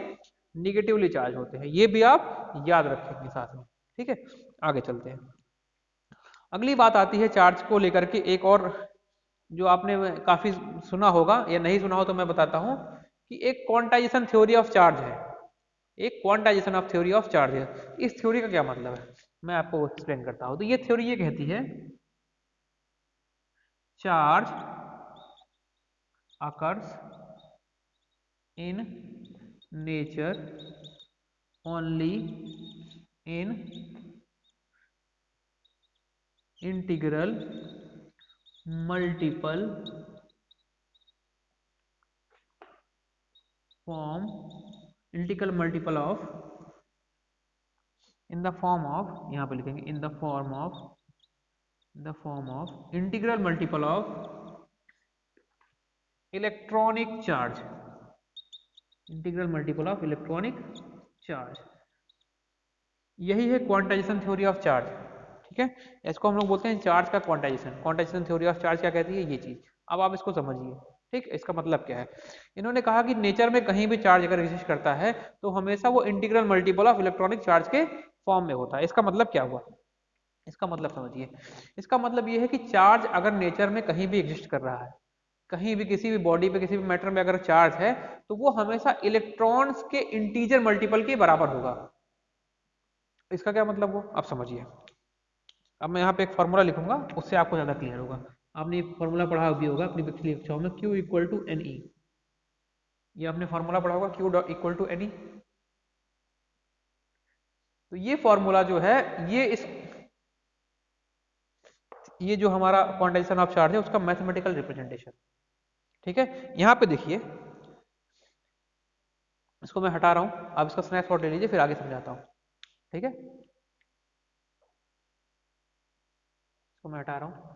S1: निगेटिवली चार्ज होते हैं। ये भी आप याद रखेंगे साथ में। ठीक है, आगे चलते हैं। अगली बात आती है चार्ज को लेकर के एक और, जो आपने काफी सुना होगा, या नहीं सुना हो तो मैं बताता हूं कि एक क्वांटाइजेशन थ्योरी ऑफ चार्ज है। एक quantization of theory of charge है। इस थ्योरी का क्या मतलब है, मैं आपको एक्सप्लेन करता हूं। तो ये थ्योरी ये कहती है, charge occurs in nature only in integral multiple form, integral multiple of, in the form of, यहां पे लिखेंगे in the form of integral multiple of electronic charge. Integral multiple of electronic charge, यही है quantization theory of charge. ठीक है, इसको हम लोग बोलते हैं चार्ज का quantization. Quantization theory of charge क्या कहती है? ये चीज। अब आप इसको समझिए। ठीक, इसका मतलब क्या है? इन्होंने कहा कि नेचर में कहीं भी चार्ज अगर एग्जिस्ट करता है तो हमेशा वो integral multiple of electronic charge के फॉर्म में होता है। इसका मतलब क्या हुआ? इसका मतलब समझिए। इसका मतलब ये है कि चार्ज अगर नेचर में कहीं भी एग्जिस्ट कर रहा है, कहीं भी किसी भी बॉडी पे, किसी भी मैटर में अगर चार्ज है, तो वो हमेशा इलेक्ट्रॉन्स के इंटीजर मल्टीपल के बराबर होगा। इसका क्या मतलब हुआ, आप समझिए। अब मैं यहाँ पे एक फॉर्मूला लिखूंगा, उससे आपको ज्यादा क्लियर होगा। आपने एक फॉर्मूला पढ़ा भी होगा अपनी पिछली कक्षाओं में, Q equal to n e. ये आपने फॉर्मूला पढ़ा होगा, Q equal to n e. तो ये फॉर्मूला जो है, ये जो हमारा क्वांटाइजेशन ऑफ चार्ज है उसका मैथमेटिकल रिप्रेजेंटेशन। ठीक है, यहाँ पे देखिए, इसको मैं हटा रहा हूं, आप इसका स्नैपशॉट ले लीजिए, फिर आगे समझाता हूं। ठीक है, इसको मैं हटा रहा हूं।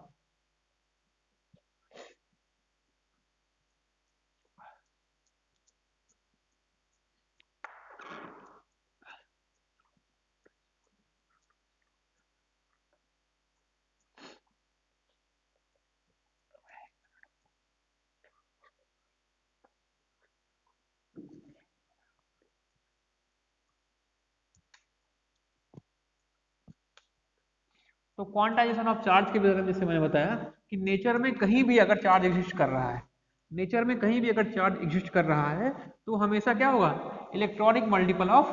S1: तो क्वांटाइजेशन ऑफ चार्ज के बारे में जैसे मैंने बताया कि नेचर में कहीं भी अगर चार्ज एग्जिस्ट कर रहा है, नेचर में कहीं भी अगर चार्ज एग्जिस्ट कर रहा है, तो हमेशा क्या होगा? Electronic multiple of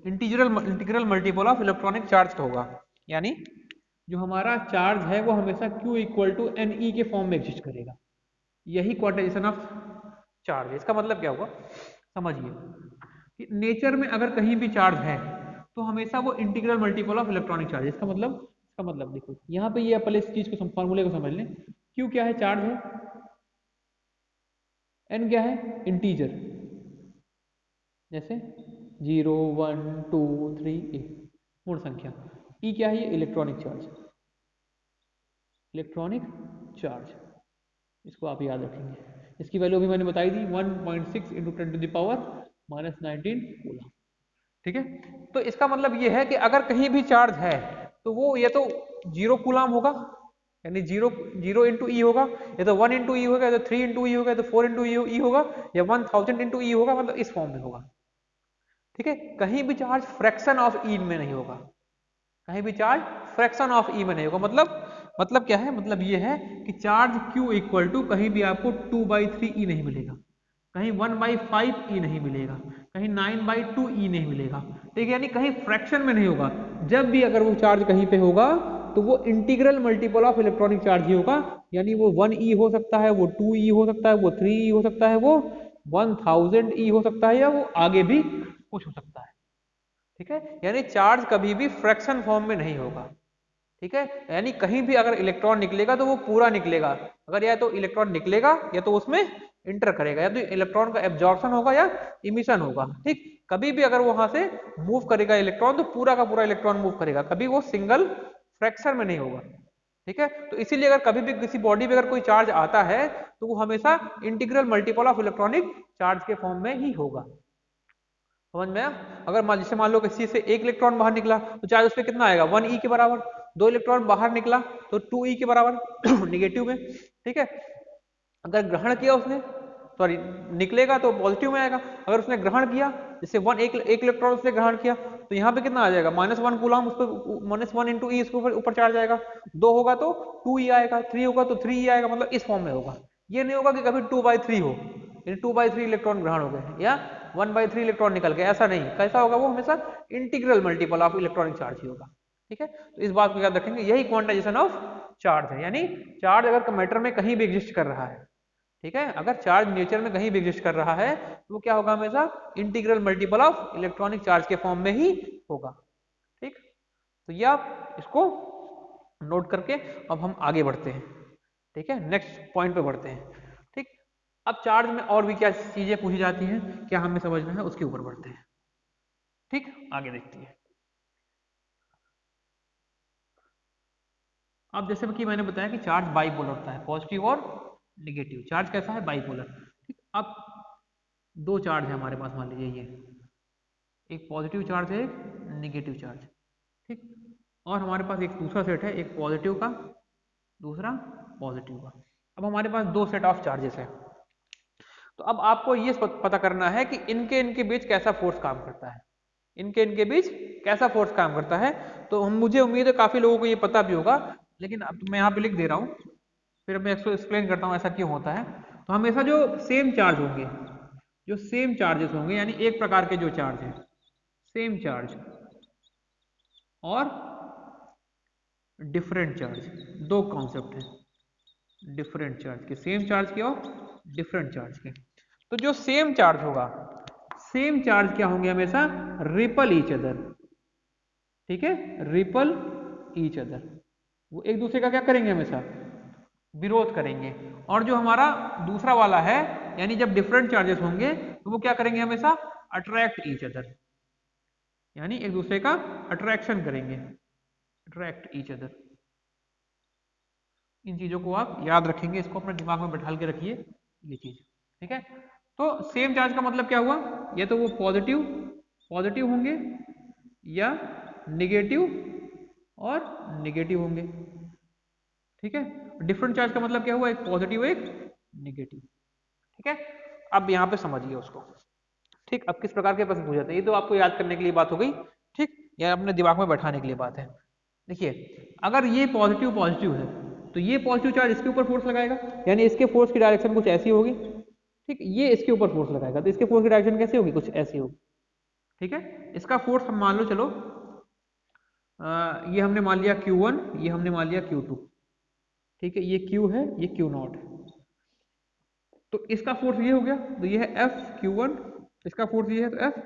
S1: integral multiple of electronic charge होगा। यानी जो हमारा चार्ज है वो हमेशा Q equal to n e के फॉर्म में एग्जिस्ट करेगा। यही क्वांटाइजेशन ऑफ चार्ज है। इसका मतलब क्या हुआ, समझिए। कि नेचर में अगर कहीं भी चार्ज है तो हमेशा वो integral multiple of electronic charge. इसका मतलब देखो यहाँ पे ये पहले इस चीज को फॉर्मूले को समझ लें। क्यू क्या है? चार्ज है। एन क्या है? इंटीजर, जैसे 0 1 2 3 8 पूर्ण संख्या। ई क्या है? ये इलेक्ट्रॉनिक चार्ज, इलेक्ट्रॉनिक चार्ज। इसको आप याद रखेंगे। इसकी वैल्यू भी मैंने बताई थी 1.6 इंटू 10⁻⁻19 कूलम। ठीक है, तो इसका मतलब ये है कि अगर कहीं भी चार्ज है तो वो ये तो 0 कूलम होगा, यानी 0 इंटू ई होगा, या तो 1 इंटू ई होगा, या तो 3 इंटू ई होगा, या तो 4 इंटू ई होगा, या 1000 इंटू ई होगा, मतलब इस फॉर्म में होगा। ठीक है, कहीं भी चार्ज फ्रैक्शन ऑफ ई में नहीं होगा, कहीं भी चार्ज फ्रैक्शन ऑफ ई में नहीं होगा। मतलब क्या है? मतलब ये है कि चार्ज Q इक्वल टू कहीं भी आपको 2/3 ई नहीं मिलेगा, कहीं 1/5 ई नहीं मिलेगा, कहीं 9/2 ई नहीं मिलेगा। ठीक है, यानी कहीं फ्रैक्शन में नहीं होगा। जब भी अगर वो चार्ज कहीं पे होगा तो वो integral multiple of electronic charge ही होगा, यानी वो 1 ई हो सकता है, वो 2 ई हो सकता है, वो 3 ई हो सकता है, वो 1000 ई हो सकता है, या वो आगे भी कुछ हो सकता है। ठीक है, यानी चार्ज कभी भी फ्रैक्शन फॉर्म में नहीं होगा। ठीक है, यानी कहीं भी अगर इलेक्ट्रॉन निकलेगा तो वो पूरा निकलेगा, अगर या तो इलेक्ट्रॉन निकलेगा या तो उसमें इंटर करेगा, या तो इलेक्ट्रॉन का एब्जॉर्प्शन होगा या इमिशन होगा। ठीक, कभी भी अगर वहां से मूव करेगा इलेक्ट्रॉन तो पूरा का पूरा इलेक्ट्रॉन मूव करेगा, कभी वो सिंगल फ्रैक्शन में नहीं होगा। ठीक है, तो इसीलिए अगर कभी भी किसी बॉडी में अगर कोई चार्ज आता है तो वो हमेशा integral multiple of electronic charge के फॉर्म में ही होगा। समझ में आया? अगर जैसे मान लो किसी से एक इलेक्ट्रॉन बाहर निकला तो चार्ज उस पर कितना आएगा? 1 ई के बराबर। 2 इलेक्ट्रॉन बाहर निकला तो 2 ई के बराबर निगेटिव में। ठीक है, अगर ग्रहण किया उसने, सॉरी निकलेगा तो पॉजिटिव में आएगा। अगर उसने ग्रहण किया, जैसे एक इलेक्ट्रॉन उसने ग्रहण किया तो यहाँ पे कितना आ जाएगा? -1 कूलम, उस पर -1 इंटू ई उसके ऊपर चार्ज आएगा। 2 होगा तो 2 ई आएगा, 3 होगा तो 3 ई आएगा, मतलब इस फॉर्म में होगा। ये नहीं होगा कि कभी 2/3 हो, यानी 2/3 इलेक्ट्रॉन ग्रहण हो गए या 1/3 इलेक्ट्रॉन निकल गए, ऐसा नहीं। कैसा होगा? वो हमेशा integral multiple of electronic charge ही होगा। ठीक है, तो इस बात को याद रखेंगे, यही क्वांटाइजेशन ऑफ चार्ज है। यानी चार्ज अगर मैटर में कहीं भी एग्जिस्ट कर रहा है, ठीक है, अगर चार्ज नेचर में कहीं भी एग्जिस्ट कर रहा है तो वो क्या होगा? हमेशा integral multiple of electronic charge के फॉर्म में ही होगा। ठीक, तो ये आप इसको नोट करके अब हम आगे बढ़ते हैं। ठीक है, नेक्स्ट पॉइंट पे बढ़ते हैं। ठीक, अब चार्ज में और भी क्या चीजें पूछी जाती हैं, क्या हमें समझना है, उसके ऊपर बढ़ते हैं। ठीक, आगे देखते हैं। अब जैसे कि मैंने बताया कि चार्ज बाइपोलर होता है, पॉजिटिव और निगेटिव। चार्ज कैसा है? बाइपोलर। ठीक, अब दो चार्ज है हमारे पास, मान लीजिए ये एक पॉजिटिव चार्ज है, एक निगेटिव चार्ज। ठीक, और हमारे पास एक दूसरा सेट है, एक पॉजिटिव का, दूसरा पॉजिटिव का। अब हमारे पास दो सेट ऑफ चार्जेस है, तो अब आपको ये पता करना है कि इनके बीच कैसा फोर्स काम करता है, इनके बीच कैसा फोर्स काम करता है। तो मुझे उम्मीद है काफी लोगों को ये पता भी होगा, लेकिन अब मैं यहाँ पे लिख दे रहा हूँ, फिर मैं इसको एक्सप्लेन करता हूँ ऐसा क्यों होता है। तो हमेशा जो सेम चार्ज होंगे, जो सेम चार्जेस होंगे, यानी एक प्रकार के जो चार्ज है, सेम चार्ज और डिफरेंट चार्ज, दो कॉन्सेप्ट है डिफरेंट चार्ज के, सेम चार्ज के और डिफरेंट चार्ज के। तो जो सेम चार्ज होगा, सेम चार्ज क्या होंगे? हमेशा रिपल ईच अदर। ठीक है, रिपल ईच अदर, वो एक दूसरे का क्या करेंगे? हमेशा विरोध करेंगे। और जो हमारा दूसरा वाला है, यानी जब डिफरेंट चार्जेस होंगे तो वो क्या करेंगे? हमेशा अट्रैक्ट ईच अदर, यानी एक दूसरे का अट्रैक्शन करेंगे, अट्रैक्ट ईच अदर। इन चीजों को आप याद रखेंगे, इसको अपने दिमाग में बैठा के रखिए ये चीज। ठीक है, तो सेम चार्ज का मतलब क्या हुआ? या तो वो पॉजिटिव पॉजिटिव होंगे या निगेटिव और निगेटिव होंगे। ठीक है, डिफरेंट चार्ज का मतलब क्या हुआ? एक पॉजिटिव एक निगेटिव। ठीक है, अब यहाँ पे समझिए उसको। ठीक, अब किस प्रकार के प्रश्न पूछे जाते हैं, ये तो आपको याद करने के लिए बात हो गई। ठीक, या अपने दिमाग में बैठाने के लिए बात है। देखिए, अगर ये पॉजिटिव पॉजिटिव है तो ये पॉजिटिव चार्ज इसके ऊपर फोर्स लगाएगा, यानी इसके फोर्स की डायरेक्शन कुछ ऐसी होगी। ठीक, ये इसके ऊपर फोर्स लगाएगा तो इसके फोर्स की डायरेक्शन कैसी होगी? कुछ ऐसी होगी। ठीक है, इसका फोर्स हम मान लो, चलो ये हमने मान लिया Q1, ये हमने मान लिया Q2। ठीक है, ये Q है, ये Q0 है। तो इसका फोर्स ये हो गया, तो ये है F Q1, इसका फोर्स ये है तो F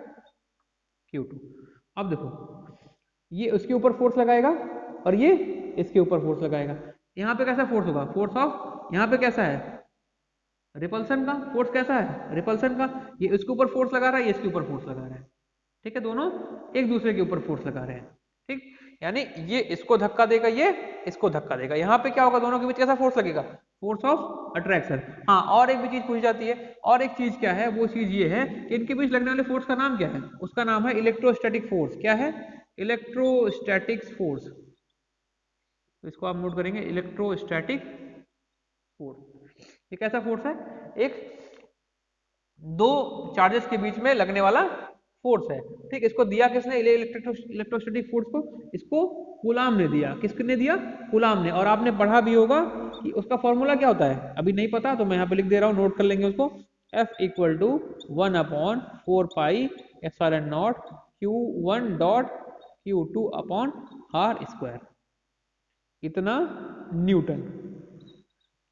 S1: Q2। अब देखो ये उसके ऊपर फोर्स लगाएगा और ये इसके ऊपर फोर्स लगाएगा। यहाँ पे कैसा फोर्स होगा? फोर्स ऑफ, यहाँ पे कैसा है? रिपल्सन का फोर्स। कैसा है? रिपल्सन का। ये इसके ऊपर फोर्स लगा रहा है, ये इसके ऊपर फोर्स लगा रहा है। ठीक है, दोनों एक दूसरे के ऊपर फोर्स लगा रहे हैं। ठीक, यानी ये इसको धक्का देगा, ये इसको धक्का देगा। यहाँ पे क्या होगा? दोनों के बीच कैसा फोर्स लगेगा? Force of attraction. हाँ, और एक भी चीज पूछी जाती है, और एक चीज क्या है? वो चीज ये है कि इनके बीच लगने वाले फोर्स का नाम क्या है? उसका नाम है इलेक्ट्रोस्टैटिक फोर्स। क्या है? Electrostatic force. तो इसको आप नोट करेंगे, इलेक्ट्रोस्टैटिक फोर्स। ये कैसा फोर्स है? एक दो चार्जेस के बीच में लगने वाला फोर्स है। ठीक, इसको दिया किसने? इलेक्ट्रोस्टैटिक फोर्स को इसको कूलाम ने दिया। किसने दिया? कूलाम ने। और आपने पढ़ा भी होगा कि उसका फॉर्मूला क्या होता है। अभी नहीं पता तो मैं यहाँ पे लिख दे रहा हूँ, नोट कर लेंगे उसको। F equal to 1/4 pi epsilon naught Q1 dot Q2 upon R square, इतना न्यूटन।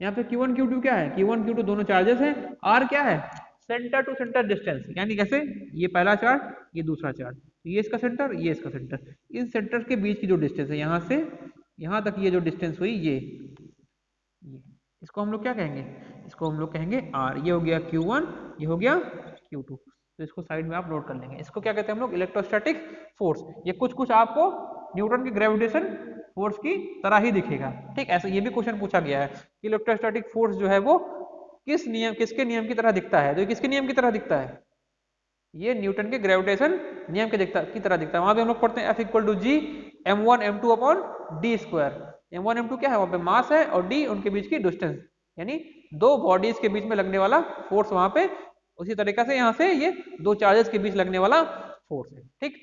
S1: यहाँ पे Q1 Q2 क्या है? Q1 Q2 दोनों चार्जेस हैं। R क्या है? Centre to centre distance. यानी कैसे? ये पहला चार्ज, ये दूसरा चार्ज, ये इसका सेंटर, ये इसका सेंटर। इन सेंटर के बीच की जो डिस्टेंस है, यहाँ से यहाँ तक ये जो डिस्टेंस हुई, ये इसको हम लोग क्या कहेंगे? इसको हम लोग कहेंगे R। ये हो गया Q1, ये हो गया Q2। तो इसको साइड में आप नोट कर लेंगे। इसको क्या कहते हैं हम लोग? Electrostatic force. ये कुछ कुछ आपको न्यूटन की ग्रेविटेशन फोर्स की तरह ही दिखेगा। ठीक, ऐसे ये भी क्वेश्चन पूछा गया है कि इलेक्ट्रोस्टैटिक फोर्स जो है वो किसके नियम की तरह दिखता है? तो ये किसके नियम की तरह दिखता है? ये न्यूटन के ग्रेविटेशन नियम की तरह दिखता है। वहां पे हम लोग पढ़ते हैं F equal to G m1 m2 upon d square. m1 m2 क्या है? वहां पे मास है, और d उनके बीच की डिस्टेंस, यानी दो बॉडीज के बीच में लगने वाला फोर्स वहां पे। उसी तरीके से यहाँ से ये दो चार्जेस के बीच लगने वाला फोर्स है। ठीक,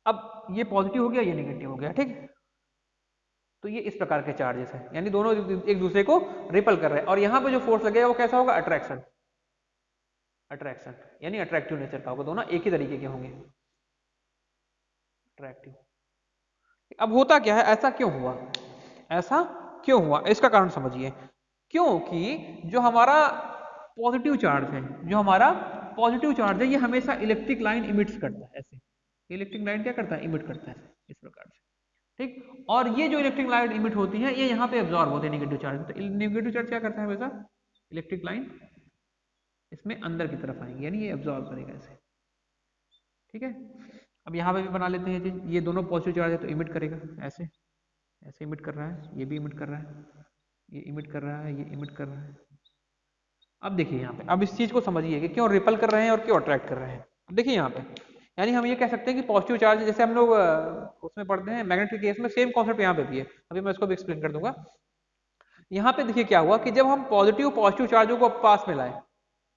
S1: अब ये पॉजिटिव हो गया, ये नेगेटिव हो गया। ठीक, तो ये इस प्रकार के चार्जेस हैं, यानी दोनों एक दूसरे को रिपल कर रहे हैं। और यहाँ पे जो फोर्स लगेगा वो कैसा होगा? अट्रैक्शन। अट्रैक्शन यानी अट्रैक्टिव नेचर का होगा। दोनों एक ही तरीके के होंगे, अट्रैक्टिव। अब होता क्या है? ऐसा क्यों हुआ? ऐसा क्यों हुआ? इसका कारण समझिए। क्योंकि जो हमारा पॉजिटिव चार्ज है, जो हमारा पॉजिटिव चार्ज है, ये हमेशा इलेक्ट्रिक लाइन इमिट्स करता है। ऐसे इलेक्ट्रिक लाइन क्या करता है? इमिट करता है इस प्रकार से। ठीक, और ये जो इलेक्ट्रिक लाइन इमिट होती है, ये यहाँ पे एब्जॉर्ब होते हैं नेगेटिव चार्ज। तो नेगेटिव चार्ज क्या करता है हमेशा? इलेक्ट्रिक लाइन इसमें अंदर की तरफ आएंगे, यानी ये एब्जॉर्ब करेगा ऐसे। ठीक है, अब यहाँ पे भी बना लेते हैं जी। ये दोनों पॉजिटिव चार्ज है तो इमिट करेगा ऐसे, ऐसे इमिट कर रहा है, ये भी इमिट कर रहा है, ये इमिट कर रहा है, ये इमिट कर रहा है। अब देखिए यहाँ पे, अब इस चीज को समझिए कि क्यों रिपल कर रहे हैं और क्यों अट्रैक्ट कर रहे हैं। अब देखिए यहाँ पे, यानी हम ये कह सकते हैं कि पॉजिटिव चार्ज, जैसे हम लोग उसमें पढ़ते हैं मैग्नेटिक केस में, सेम कॉन्सेप्ट यहाँ पे भी है। अभी मैं इसको भी एक्सप्लेन कर दूंगा। यहाँ पे देखिए क्या हुआ कि जब हम पॉजिटिव चार्जों को पास में लाए,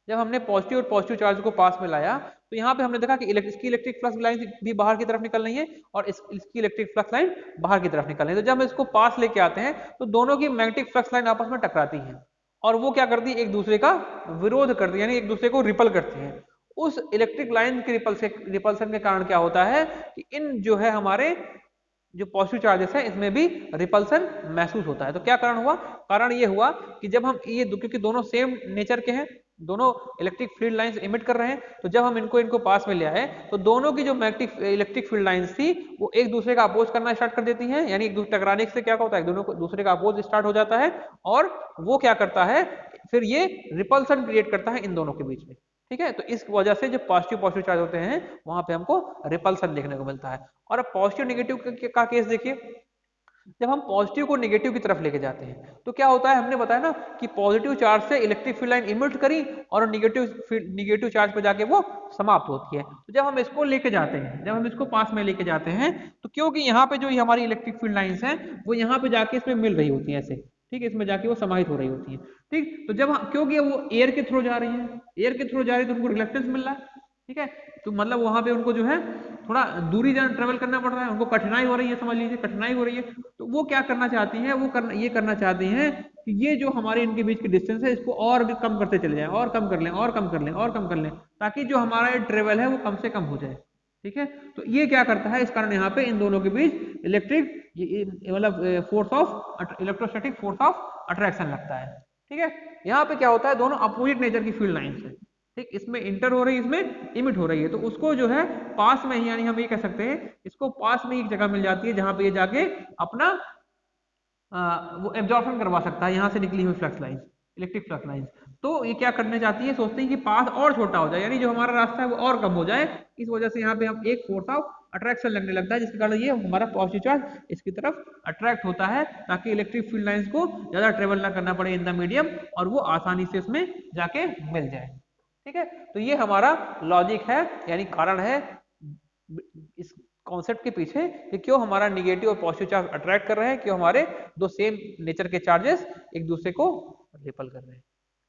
S1: जब हमने पॉजिटिव और पॉजिटिव चार्ज को पास में लाया, तो यहाँ पे हमने देखा कि इसकी इलेक्ट्रिक फ्लक्स लाइन भी बाहर की तरफ निकल रही है और इसकी इलेक्ट्रिक फ्लक्स लाइन बाहर की तरफ निकल रही है। तो जब हम इसको पास लेके आते हैं तो दोनों की मैग्नेटिक फ्लक्स लाइन आपस में टकराती है और वो क्या करती है? एक दूसरे का विरोध करती है, यानी एक दूसरे को रिपल करती है। उस इलेक्ट्रिक लाइन के रिपल्सन के कारण क्या होता है कि इन जो है हमारे जो पॉजिटिव चार्जेस है इसमें भी रिपल्सन महसूस होता है। तो क्या कारण हुआ? कारण ये हुआ कि जब हम ये क्योंकि दोनों सेम नेचर के हैं, दोनों इलेक्ट्रिक फील्ड लाइंस इमिट कर रहे हैं, तो जब हम इनको पास में ले आए तो दोनों की जो मैग्नेटिक इलेक्ट्रिक फील्ड लाइंस थी वो एक दूसरे का अपोज करना स्टार्ट कर देती हैं, यानी एक दूसरे टकराने से क्या होता है? दोनों को दूसरे का अपोज स्टार्ट हो जाता है और वो क्या करता है? फिर ये रिपल्सन क्रिएट करता है इन दोनों के बीच में। ठीक है, तो इस वजह से जो पॉजिटिव चार्ज होते हैं वहां पे हमको रिपल्सन देखने को मिलता है। और अब पॉजिटिव नेगेटिव का केस देखिए, जब हम पॉजिटिव को नेगेटिव की तरफ लेके जाते हैं तो क्या होता है? हमने बताया ना कि पॉजिटिव चार्ज से इलेक्ट्रिक फील्ड लाइन इमिट करी और नेगेटिव चार्ज पे जाके वो समाप्त होती है। तो जब हम इसको लेके जाते हैं, जब हम इसको पास में लेके जाते हैं, तो क्योंकि यहाँ पे जो हमारी इलेक्ट्रिक फील्ड लाइंस हैं वो यहाँ पे जाके इसमें मिल रही होती है ऐसे। ठीक है, इसमें जाके वो समाहित हो रही होती है। ठीक, तो जब क्योंकि वो एयर के थ्रू जा रही है, एयर के थ्रू जा रही है तो उनको रिलक्टेंस मिल रहा है। ठीक है, तो मतलब वहां पे उनको जो है थोड़ा दूरी ट्रेवल करना पड़ रहा है, उनको कठिनाई हो रही है, समझ लीजिए कठिनाई हो रही है। तो वो क्या करना चाहती है? ये करना चाहती हैं कि ये जो हमारे इनके बीच की डिस्टेंस है इसको और भी कम करते चले जाएं, और कम कर लें, और कम कर लें, और कम कर लें, ताकि जो हमारा ये ट्रेवल है वो कम से कम हो जाए। ठीक है, तो ये क्या करता है? इस कारण यहाँ पे इन दोनों के बीच मतलब force of electrostatic force of attraction लगता है। ठीक है, यहाँ पे क्या होता है? दोनों अपोजिट नेचर की फील्ड लाइंस है, ठीक, इसमें इंटर हो रही है, इसमें इमिट हो रही है, तो उसको जो है पास में ही, यानी हम ये कह सकते हैं इसको पास में एक जगह मिल जाती है जहां पे ये जाके अपना वो एब्जॉर्प्शन करवा सकता है यहाँ से निकली हुई flux line, electric flux line. तो ये क्या करने चाहती है, सोचती है कि पाथ और छोटा हो जाए, यानी जो हमारा रास्ता है वो और कम हो जाए। इस वजह से यहाँ पे हम एक फोर्स ऑफ अट्रैक्शन लगने लगता है, जिसके कारण ये हमारा पॉजिटिव चार्ज इसकी तरफ अट्रैक्ट होता है, ताकि इलेक्ट्रिक फील्ड लाइंस को ज्यादा ट्रेवल ना करना पड़े इन द मीडियम, और वो आसानी से उसमें जाके मिल जाए। ठीक है, तो ये हमारा लॉजिक है, यानी कारण है इस कॉन्सेप्ट के पीछे कि क्यों हमारा निगेटिव और पॉजिटिव चार्ज अट्रैक्ट कर रहे हैं, क्यों हमारे दो सेम नेचर के चार्जेस एक दूसरे को रिपल कर रहे हैं।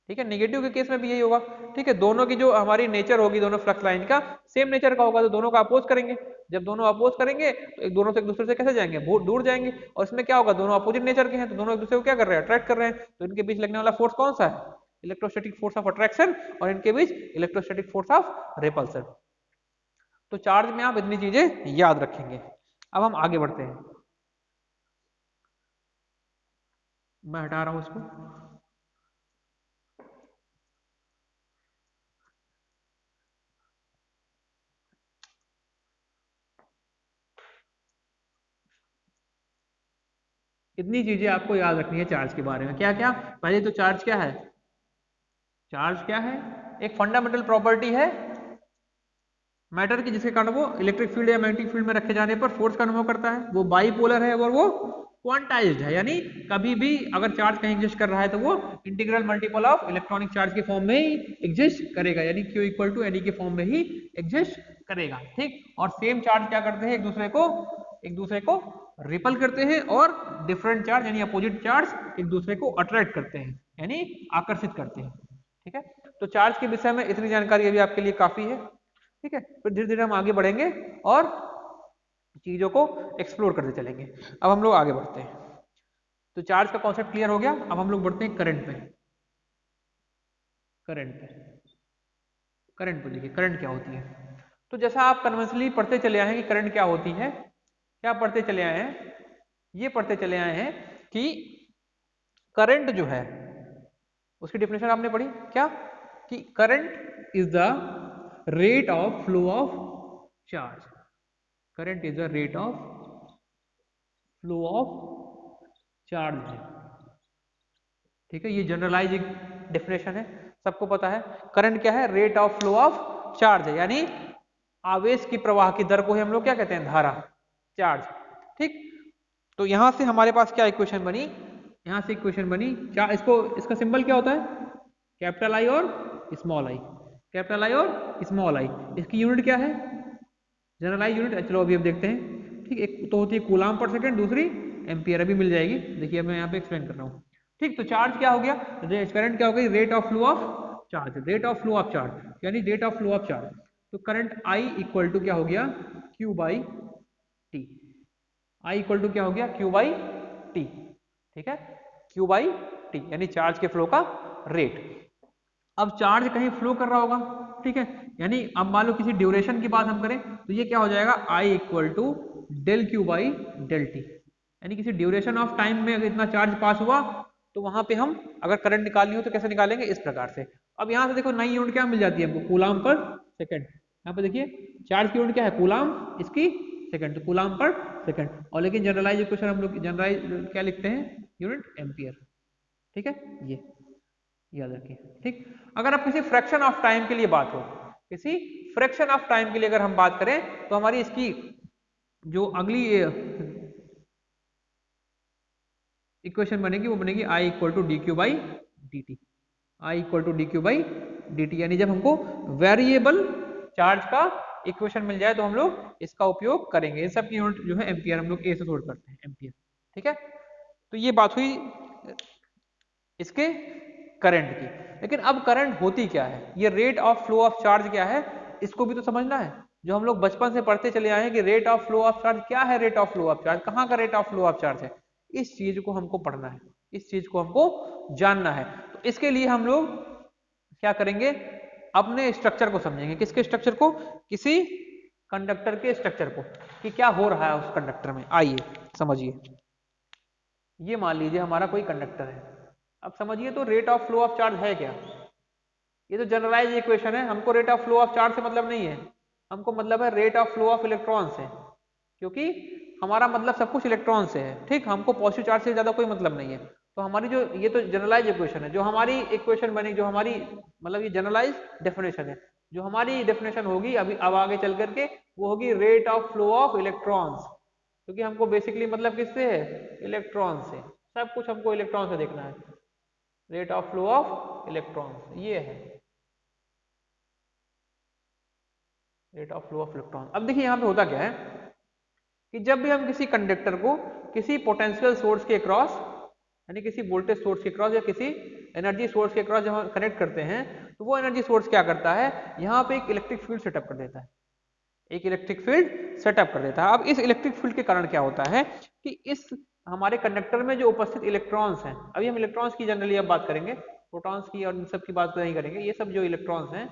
S1: ठीक है, नेगेटिव के केस में भी यही होगा। ठीक है, दोनों की जो हमारी नेचर होगी, दोनों फ्लक्स लाइन का सेम नेचर का होगा, तो दोनों का अपोज करेंगे। जब दोनों अपोज करेंगे तो एक दोनों से एक दूसरे से कैसे जाएंगे, बहुत दूर जाएंगे। और इसमें क्या होगा, दोनों अपोजिट नेचर के हैं, तो दोनों एक दूसरे को क्या कर रहे हैं, अट्रैक्ट कर रहे हैं। तो इनके बीच लगने वाला फोर्स कौन सा है, इलेक्ट्रोस्टैटिक फोर्स ऑफ अट्रैक्शन, और इनके बीच इलेक्ट्रोस्टैटिक फोर्स ऑफ रिपल्सन। तो चार्ज में आप इतनी चीजें याद रखेंगे। अब हम आगे बढ़ते हैं, मैं हटा रहा हूं इसको। इतनी चीजें आपको याद रखनी है चार्ज के बारे में। क्या क्या, पहले तो चार्ज क्या है, चार्ज क्या है, एक फंडामेंटल प्रॉपर्टी है मैटर की, जिसके कारण वो इलेक्ट्रिक फील्ड या मैग्नेटिक फील्ड में रखे जाने पर फोर्स का अनुभव करता है। वो बाइपोलर है और वो क्वांटाइज्ड है, यानी कभी भी अगर चार्ज कहीं एग्जिस्ट कर रहा है तो वो integral multiple of electronic charge के फॉर्म में ही एग्जिस्ट करेगा, यानी Q इक्वल टू एन के फॉर्म में ही एग्जिस्ट करेगा। ठीक, और सेम चार्ज क्या करते हैं, एक दूसरे को रिपल करते हैं, और डिफरेंट चार्ज यानी अपोजिट चार्ज एक दूसरे को अट्रैक्ट करते हैं, यानी आकर्षित करते हैं। ठीक है, तो चार्ज के विषय में इतनी जानकारी अभी आपके लिए काफी है। ठीक है, फिर धीरे धीरे हम आगे बढ़ेंगे और चीजों को एक्सप्लोर करते चलेंगे। अब हम लोग आगे बढ़ते हैं। तो चार्ज का कॉन्सेप्ट क्लियर हो गया। अब हम लोग बढ़ते हैं करंट पे। करंट पे देखिए, करंट क्या होती है। तो जैसा आप कन्वेंशनली पढ़ते चले आए हैं कि करंट क्या होती है, क्या पढ़ते चले आए हैं, ये पढ़ते चले आए हैं कि करंट जो है उसकी डेफिनेशन आपने पढ़ी क्या, कि current is the rate of flow of charge. Current is the rate of flow of charge है। ठीक है, ये जनरलाइज डेफिनेशन है, सबको पता है। करंट क्या है, rate of flow of charge है, यानी आवेश की प्रवाह की दर को ही हम लोग क्या कहते हैं, धारा, चार्ज। ठीक, तो यहां से हमारे पास क्या इक्वेशन बनी, यहां से इक्वेशन बनी, इसको इसका सिंबल क्या होता है, कैपिटल आई और स्मॉल आई, कैपिटल आई और स्मॉल आई। इसकी यूनिट क्या है, जनरलाइज यूनिट, चलो अभी अब देखते हैं। ठीक, एक तो होती है कूलाम पर सेकंड, दूसरी एम्पियर, अभी मिल जाएगी, देखिए मैं यहाँ पे एक्सप्लेन कर रहा हूँ। ठीक, तो चार्ज क्या हो गया, करंट क्या हो गई, rate of flow of charge, rate of flow of charge यानी rate of flow of charge. तो करंट आई इक्वल टू क्या हो गया, Q by T. I equal to क्या हो गया, क्यू बाई टी। ठीक है, क्यू बाई टी यानी चार्ज के फ्लो का रेट। अब चार्ज कहीं फ्लो कर रहा होगा, ठीक है, यानी अब मान लो किसी ड्यूरेशन की बात हम करें तो ये क्या हो जाएगा, I equal to del Q by del T, यानी किसी ड्यूरेशन ऑफ टाइम में अगर इतना चार्ज पास हुआ तो वहां पे हम अगर करंट निकालनी हो तो कैसे निकालेंगे, इस प्रकार से। अब यहां से देखो नई यूनिट क्या मिल जाती है हमको, कूलाम पर सेकंड। यहाँ पे देखिए चार्ज की यूनिट क्या है, कूलाम, इसकी सेकंड, तो कूलाम पर सेकंड। और लेकिन जनरलाइज इक्वेशन हम लोग जनरलाइज क्या लिखते हैं, यूनिट एम्पियर। ठीक है, ये याद रखिए। ठीक, अगर आप किसी फ्रैक्शन ऑफ टाइम के लिए बात हो, किसी फ्रैक्शन ऑफ टाइम के लिए अगर हम बात करें तो हमारी इसकी जो अगली इक्वेशन बनेगी वो बनेगी I equal to D Q by D T. I equal to D Q by D T, यानी जब हमको वेरिएबल चार्ज का इक्वेशन मिल जाए तो हम लोग इसका उपयोग करेंगे। इन सब की यूनिट जो है एम्पियर, हम लोग ए से सोल्व करते हैं, एम्पियर। ठीक है, तो ये बात हुई इसके करंट की। लेकिन अब करंट होती क्या है, ये rate of flow of charge क्या है, इसको भी तो समझना है। जो हम लोग बचपन से पढ़ते चले आए हैं कि rate of flow of charge क्या है, rate of flow of charge कहाँ का rate of flow of charge है, इस चीज को हमको पढ़ना है, इस चीज को हमको जानना है। तो इसके लिए हम लोग क्या करेंगे, अपने स्ट्रक्चर को समझेंगे। किसके स्ट्रक्चर को, किसी कंडक्टर के स्ट्रक्चर को, कि क्या हो रहा है उस कंडक्टर में। आइए समझिए, ये मान लीजिए हमारा कोई कंडक्टर है। अब समझिए तो rate of flow of charge है क्या, ये तो जनरलाइज इक्वेशन है, हमको rate of flow of charge से मतलब नहीं है, हमको मतलब है rate of flow of electron से, क्योंकि हमारा मतलब सब कुछ इलेक्ट्रॉन से है, ठीक। हमको पॉजिटिव चार्ज से ज्यादा कोई मतलब नहीं है। तो हमारी जो ये तो जनरलाइज इक्वेशन है, जो हमारी इक्वेशन बनी, जो हमारी मतलब ये जनरलाइज डेफिनेशन है, जो हमारी डेफिनेशन होगी अभी अब आगे चल करके वो होगी rate of flow of electrons, क्योंकि हमको बेसिकली मतलब किससे है, इलेक्ट्रॉन से, सब कुछ हमको इलेक्ट्रॉन से देखना है। Rate of flow of electrons ये है rate of flow of electron. अब देखिए यहाँ पे होता क्या है कि जब भी हम किसी कंडक्टर को किसी पोटेंशियल सोर्स के क्रॉस, यानी किसी वोल्टेज सोर्स के क्रॉस या किसी एनर्जी सोर्स के क्रॉस जब हम कनेक्ट करते हैं, तो वो एनर्जी सोर्स क्या करता है, यहाँ पे एक इलेक्ट्रिक फील्ड सेटअप कर देता है, एक इलेक्ट्रिक फील्ड सेटअप कर देता है। अब इस इलेक्ट्रिक फील्ड के कारण क्या होता है कि इस हमारे कंडक्टर में जो उपस्थित इलेक्ट्रॉन्स हैं, अभी हम इलेक्ट्रॉन्स की जनरली अब बात करेंगे, प्रोटॉन्स की और इन सब की बात नहीं करेंगे, ये सब जो इलेक्ट्रॉन्स हैं,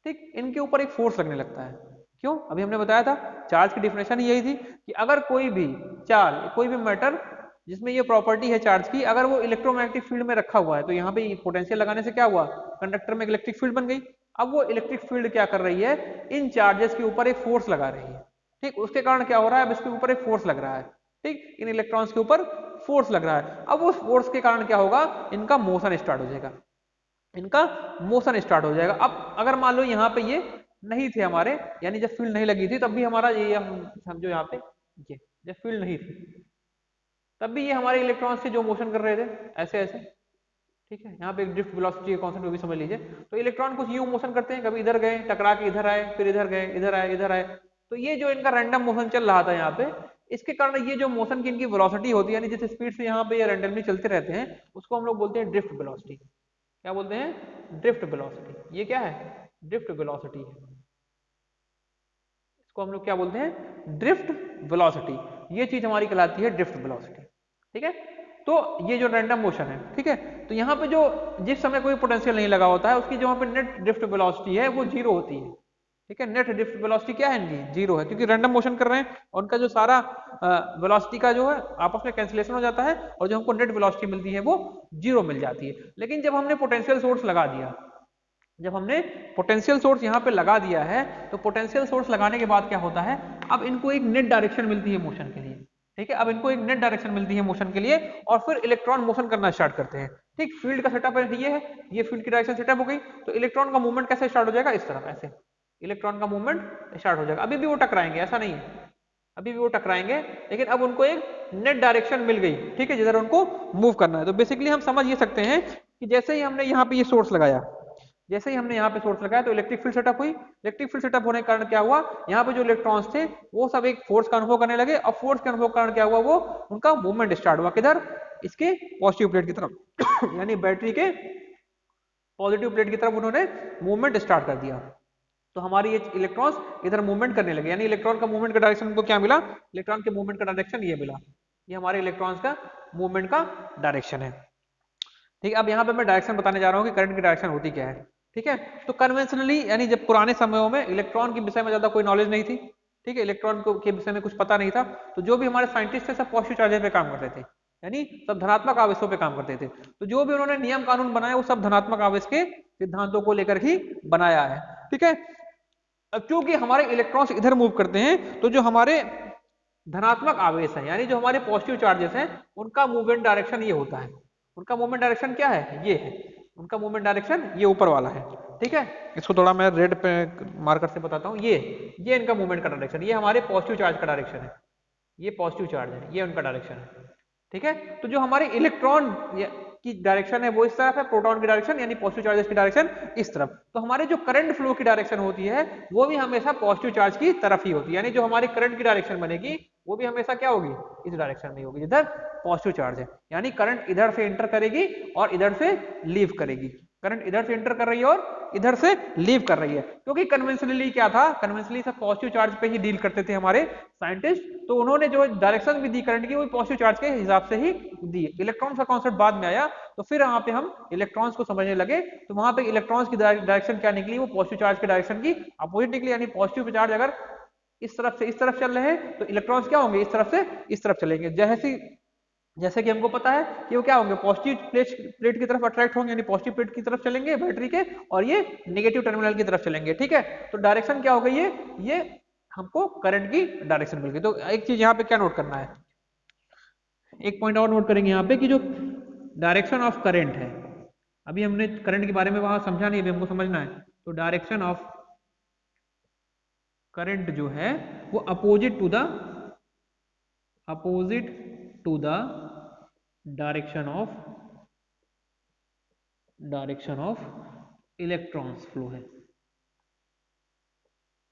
S1: ठीक, इनके ऊपर एक फोर्स लगने लगता है। क्यों, अभी हमने बताया था चार्ज की डिफिनेशन यही थी कि अगर कोई भी चार्ज, कोई भी मैटर जिसमें ये प्रॉपर्टी है चार्ज की, अगर वो इलेक्ट्रोमैग्नेटिक फील्ड में रखा हुआ है, तो यहाँ पे पोटेंशियल लगाने से क्या हुआ, कंडक्टर में इलेक्ट्रिक फील्ड बन गई। अब वो इलेक्ट्रिक फील्ड क्या कर रही है, इन चार्जेस के ऊपर एक फोर्स लगा रही है, ठीक। उसके कारण क्या हो रहा है, अब इसके ऊपर एक फोर्स लग रहा है, ठीक, इन इलेक्ट्रॉन्स के ऊपर फोर्स लग रहा है। अब उस फोर्स के कारण क्या होगा, इनका मोशन स्टार्ट हो जाएगा, इनका मोशन स्टार्ट हो जाएगा। अब अगर मान लो यहाँ पे ये नहीं थे हमारे, यानी जब फील्ड नहीं लगी थी तब भी हमारा ये, हम समझो यहाँ पे ये जब फील्ड नहीं थी तब भी ये हमारे इलेक्ट्रॉन्स थे जो मोशन कर रहे थे ऐसे ऐसे, ठीक है। यहाँ पे एक ड्रिफ्ट वेलोसिटी का कॉन्सेप्ट भी समझ लीजिए। तो इलेक्ट्रॉन कुछ यूं मोशन करते हैं, कभी इधर गए टकरा के इधर आए, फिर इधर गए, इधर आए, इधर आए। तो ये जो इनका रैंडम मोशन चल रहा था यहाँ पे, इसके कारण ये जो मोशन की इनकी वेलोसिटी होती है, यानी जिस स्पीड से यहाँ पे ये रैंडमली चलते रहते हैं, उसको हम लोग बोलते हैं ड्रिफ्ट वेलोसिटी। क्या बोलते हैं, ड्रिफ्ट वेलोसिटी। ये क्या है, ड्रिफ्ट वेलोसिटी है, इसको हम लोग क्या बोलते हैं, ड्रिफ्ट वेलोसिटी। ये चीज हमारी कहलाती है ड्रिफ्ट वेलोसिटी, ठीक है। तो ये जो रैंडम मोशन है, ठीक है, तो यहाँ पे जो जिस समय कोई पोटेंशियल नहीं लगा होता है, उसकी जो वहाँ पे नेट ड्रिफ्ट वेलोसिटी है वो जीरो होती है, ठीक है। नेट ड्रिफ्ट वेलोसिटी क्या है इनकी, जीरो है, क्योंकि रैंडम मोशन कर रहे हैं और उनका जो सारा वेलोसिटी का जो है आपस में कैंसिलेशन हो जाता है, और जो हमको नेट वेलोसिटी मिलती है वो जीरो मिल जाती है। लेकिन जब हमने पोटेंशियल सोर्स लगा दिया, जब हमने पोटेंशियल सोर्स यहाँ पे लगा दिया है, तो पोटेंशियल सोर्स लगाने के बाद क्या होता है, अब इनको एक नेट डायरेक्शन मिलती है मोशन के लिए, ठीक है। अब इनको एक नेट डायरेक्शन मिलती है मोशन के लिए, और फिर इलेक्ट्रॉन मोशन करना स्टार्ट करते हैं, ठीक। फील्ड का सेटअप ये है, ये फील्ड की डायरेक्शन सेटअप हो गई, तो इलेक्ट्रॉन का मूवमेंट कैसे स्टार्ट हो जाएगा, इस तरफ ऐसे इलेक्ट्रॉन का मूवमेंट स्टार्ट हो जाएगा। अभी भी वो टकराएंगे, ऐसा नहीं है, अभी भी वो टकराएंगे, लेकिन अब उनको एक नेट डायरेक्शन मिल गई, ठीक है, जिधर उनको मूव करना है। तो बेसिकली हम समझ ये सकते हैं कि जैसे ही हमने यहाँ पे ये सोर्स लगाया, जैसे ही हमने यहाँ पे सोर्स लगाया, तो इलेक्ट्रिक फील्ड सेटअप हुई। इलेक्ट्रिक फील्ड सेटअप होने के कारण क्या हुआ, यहाँ पे जो इलेक्ट्रॉन्स थे वो सब एक फोर्स का अनुभव करने लगे, और फोर्स के अनुभव के कारण क्या हुआ, वो उनका मूवमेंट स्टार्ट हुआ, किधर, इसके पॉजिटिव प्लेट की तरफ यानी बैटरी के पॉजिटिव प्लेट की तरफ उन्होंने मूवमेंट स्टार्ट कर दिया। तो हमारी ये इलेक्ट्रॉन्स इधर मूवमेंट करने लगे, यानी इलेक्ट्रॉन का मूवमेंट का डायरेक्शन उनको क्या मिला, इलेक्ट्रॉन के मूवमेंट का डायरेक्शन ये मिला, ये हमारे इलेक्ट्रॉन्स का मूवमेंट का डायरेक्शन है, ठीक है। अब यहाँ पे मैं डायरेक्शन बताने जा रहा हूँ कि करंट की डायरेक्शन होती क्या है, ठीक है। तो कन्वेंशनली, यानी जब पुराने समयों में इलेक्ट्रॉन के विषय में ज्यादा कोई नॉलेज नहीं थी, ठीक है, इलेक्ट्रॉन के विषय में कुछ पता नहीं था, तो जो भी हमारे साइंटिस्ट थे सब पॉजिटिव चार्जेस पे काम करते थे, यानी सब धनात्मक आवेशों पे काम करते थे। तो जो भी उन्होंने नियम कानून बनाए वो सब धनात्मक आवेश के सिद्धांतों को लेकर ही बनाया है, ठीक है। अब क्योंकि हमारे इलेक्ट्रॉन्स इधर मूव करते हैं, तो जो हमारे धनात्मक आवेश है, यानी जो हमारे पॉजिटिव चार्जेस हैं, उनका मूवमेंट डायरेक्शन ये होता है। उनका मूवमेंट डायरेक्शन क्या है, ये है उनका मूवमेंट डायरेक्शन, ये ऊपर वाला है, ठीक है। इसको थोड़ा मैं रेड पे मार्कर से बताता हूँ, ये इनका मूवमेंट का डायरेक्शन, ये हमारे पॉजिटिव चार्ज का डायरेक्शन है, ये पॉजिटिव चार्ज है, ये उनका डायरेक्शन है, ठीक है। तो जो हमारे इलेक्ट्रॉन की डायरेक्शन है वो इस तरफ है, प्रोटॉन की डायरेक्शन यानी पॉजिटिव चार्जेस की डायरेक्शन इस तरफ। तो हमारे जो करंट फ्लो की डायरेक्शन होती है वो भी हमेशा पॉजिटिव चार्ज की तरफ ही होती है, यानी जो हमारी करंट की डायरेक्शन बनेगी वो भी हमेशा क्या होगी, इस डायरेक्शन में होगी जिधर पॉजिटिव चार्ज है, यानी करंट इधर से एंटर करेगी और इधर से लीव करेगी, करंट इधर से एंटर कर रही है और इधर से लीव कर रही है। क्योंकि कन्वेंशनली क्या था, कन्वेंशनली सब पॉजिटिव चार्ज पे ही डील करते थे हमारे साइंटिस्ट, तो उन्होंने जो डायरेक्शन भी दी करंट की वो पॉजिटिव चार्ज के हिसाब से ही दी। इलेक्ट्रॉन का कॉन्सेप्ट बाद में आया, तो फिर यहाँ पे हम इलेक्ट्रॉन्स को समझने लगे, तो वहां पे इलेक्ट्रॉन्स की डायरेक्शन क्या निकली, वो पॉजिटिव चार्ज के डायरेक्शन की अपोजिट निकली, यानी पॉजिटिव चार्ज अगर इस तरफ से इस तरफ चल रहे हैं तो इलेक्ट्रॉन्स क्या होंगे, इस तरफ से इस तरफ चलेंगे। जैसे जैसे कि हमको पता है कि वो क्या होंगे, पॉजिटिव प्लेट की तरफ अट्रैक्ट होंगे, यानी पॉजिटिव प्लेट की तरफ चलेंगे बैटरी के, और ये नेगेटिव टर्मिनल की तरफ चलेंगे। ठीक है, तो डायरेक्शन क्या हो गई, ये हमको करंट की डायरेक्शन मिल गई। तो एक चीज यहाँ पे क्या नोट करना है, एक पॉइंट और नोट करेंगे यहाँ पे कि जो डायरेक्शन ऑफ करंट है, अभी हमने करंट के बारे में वहां समझा नहीं, अभी हमको समझना है। तो डायरेक्शन ऑफ करंट जो है वो opposite to the direction of electrons flow है,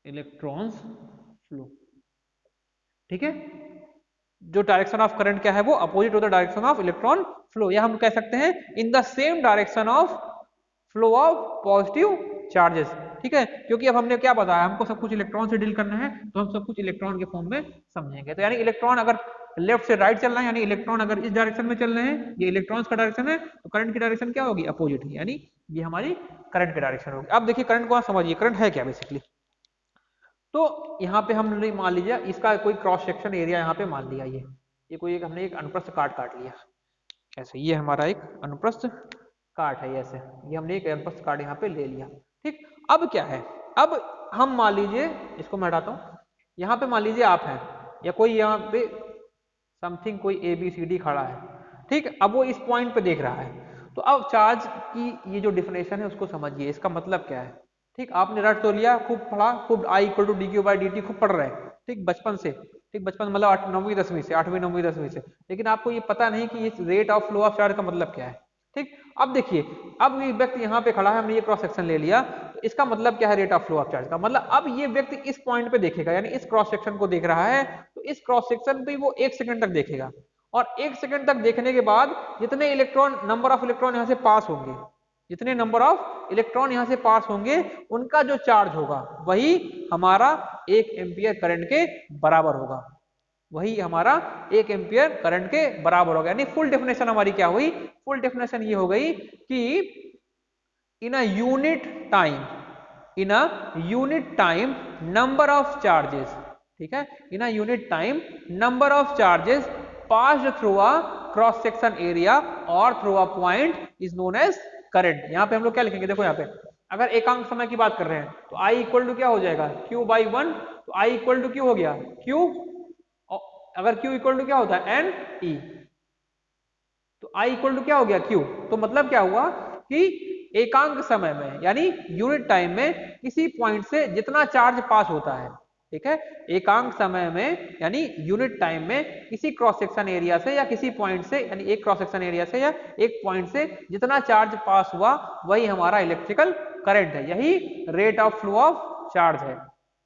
S1: इलेक्ट्रॉन्स फ्लो। ठीक है, जो डायरेक्शन ऑफ करंट क्या है वो opposite to the direction of electron flow, या हम कह सकते हैं in the same direction of flow of positive charges. ठीक है, क्योंकि अब हमने क्या बताया, हमको सब कुछ इलेक्ट्रॉन से डील करना है, तो हम सब कुछ इलेक्ट्रॉन के फॉर्म में समझेंगे। तो यानी इलेक्ट्रॉन अगर लेफ्ट से राइट चल रहा है, यानी इलेक्ट्रॉन अगर इस डायरेक्शन में चल रहे हैं, ये इलेक्ट्रॉन्स का डायरेक्शन है, तो करंट की डायरेक्शन क्या होगी, अपोजिट, यानी ये हमारी करंट की डायरेक्शन होगी। अब देखिए करंट को समझिए, करंट है क्या बेसिकली। तो यहाँ पे हमने मान लीजिए इसका कोई क्रॉस सेक्शन एरिया यहाँ पे मान लिया, ये कोई एक हमने एक अनुप्रस्थ काट लिया ऐसे, ये हमारा एक अनुप्रस्थ काट है ऐसे, ये हमने एक अनुप्रस्थ काट यहाँ पे ले लिया। ठीक, अब क्या है, अब हम मान लीजिए, इसको मैं हटाता हूँ, यहाँ पे मान लीजिए आप हैं, या कोई यहाँ पे समथिंग कोई ABCD खड़ा है। ठीक, अब वो इस पॉइंट पे देख रहा है, तो अब चार्ज की ये जो डिफिनेशन है उसको समझिए, इसका मतलब क्या है। ठीक, आपने रट तो लिया, खूब पढ़ा, खूब I = dq/dt खूब पढ़ रहे हैं, ठीक, बचपन से। ठीक, बचपन मतलब 9वीं 10वीं से, 8वीं 9वीं 10वीं से, लेकिन आपको ये पता नहीं कि इस rate of flow of charge का मतलब क्या है। ठीक, अब देखिए, अब ये व्यक्ति यहाँ पे खड़ा है, हमने ये क्रॉस सेक्शन ले लिया, तो इसका मतलब क्या है, rate of flow of charge का मतलब, अब ये व्यक्ति इस पॉइंट पे देखेगा, यानी इस क्रॉस सेक्शन को देख रहा है, तो इस क्रॉस सेक्शन पे वो 1 सेकंड तक देखेगा, और 1 सेकंड तक देखने के बाद जितने इलेक्ट्रॉन, नंबर ऑफ इलेक्ट्रॉन यहाँ से पास होंगे, जितने नंबर ऑफ इलेक्ट्रॉन यहाँ से पास होंगे, उनका जो चार्ज होगा वही हमारा 1 एम्पियर करंट के बराबर होगा, वही हमारा 1 एम्पियर करंट के बराबर होगा। यानी फुल डेफिनेशन हमारी क्या हुई, फुल डेफिनेशन ये हो गई कि in a unit time number of charges, ठीक है, in a unit time number of charges passed through a cross section area और through a point is known as current. यहाँ पे हम लोग क्या लिखेंगे, देखो यहाँ पे अगर एकांक समय की बात कर रहे हैं तो I = क्या हो जाएगा, Q/1, तो I = Q हो गया, Q, अगर Q = क्या होता है, NE, तो I = क्या हो गया, Q। तो मतलब क्या हुआ कि एकांक समय में, यानी यूनिट टाइम में किसी पॉइंट से जितना चार्ज पास होता है, ठीक है, एकांक समय में यानी यूनिट टाइम में किसी क्रॉस सेक्शन एरिया से या किसी पॉइंट से, यानी एक क्रॉस सेक्शन एरिया से या एक पॉइंट से जितना चार्ज पास हुआ वही हमारा इलेक्ट्रिकल करंट है, यही rate of flow of charge है।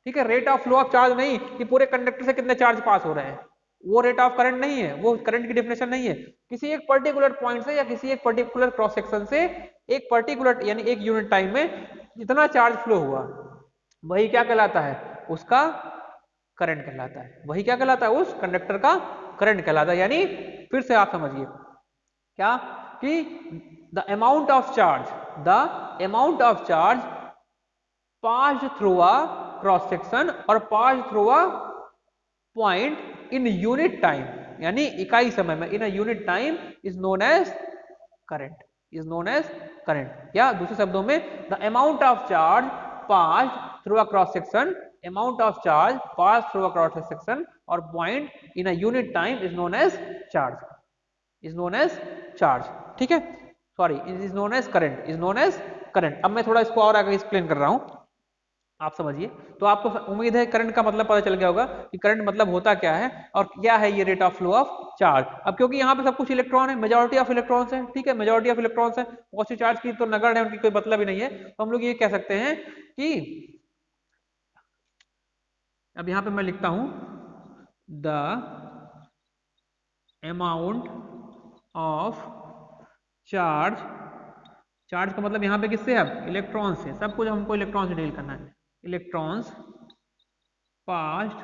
S1: ठीक है, rate of flow of charge नहीं कि पूरे कंडक्टर से कितने चार्ज पास हो रहे हैं, वो रेट ऑफ करंट नहीं है, वो करंट की डेफिनेशन नहीं है। किसी एक पर्टिकुलर पॉइंट से या किसी एक पर्टिकुलर क्रॉस सेक्शन से एक पर्टिकुलर यानी एक यूनिट टाइम में जितना चार्ज फ्लो हुआ वही क्या कहलाता है, उसका करंट कहलाता है, वही क्या कहलाता है, उस कंडक्टर का करंट कहलाता है। यानी फिर से आप समझिए क्या कि the amount of charge passed through a cross section और passed through a point in unit time, यानी इकाई समय में, in a unit time is known as current, या दूसरे शब्दों में the amount of charge passed through a cross section, amount of charge pass through a cross section और point in a unit time is known as charge, ठीक है, sorry, is known as current. अब मैं थोड़ा इसको और आगे explain कर रहा हूं, आप समझिए। तो आपको उम्मीद है करंट का मतलब पता चल गया होगा कि करंट मतलब होता क्या है और क्या है ये rate of flow of charge. अब क्योंकि यहाँ पे सब कुछ इलेक्ट्रॉन है, मेजॉरिटी ऑफ इलेक्ट्रॉन्स है, ठीक है, मेजॉरिटी ऑफ इलेक्ट्रॉन्स है, पॉजिटिव चार्ज की तो नगण्य है, उनकी कोई मतलब ही नहीं है, तो हम लोग ये कह सकते हैं कि अब यहाँ पे मैं लिखता हूं द अमाउंट ऑफ चार्ज का मतलब यहाँ पे किससे, अब इलेक्ट्रॉन से, सब कुछ हमको इलेक्ट्रॉन से डील करना है, electrons passed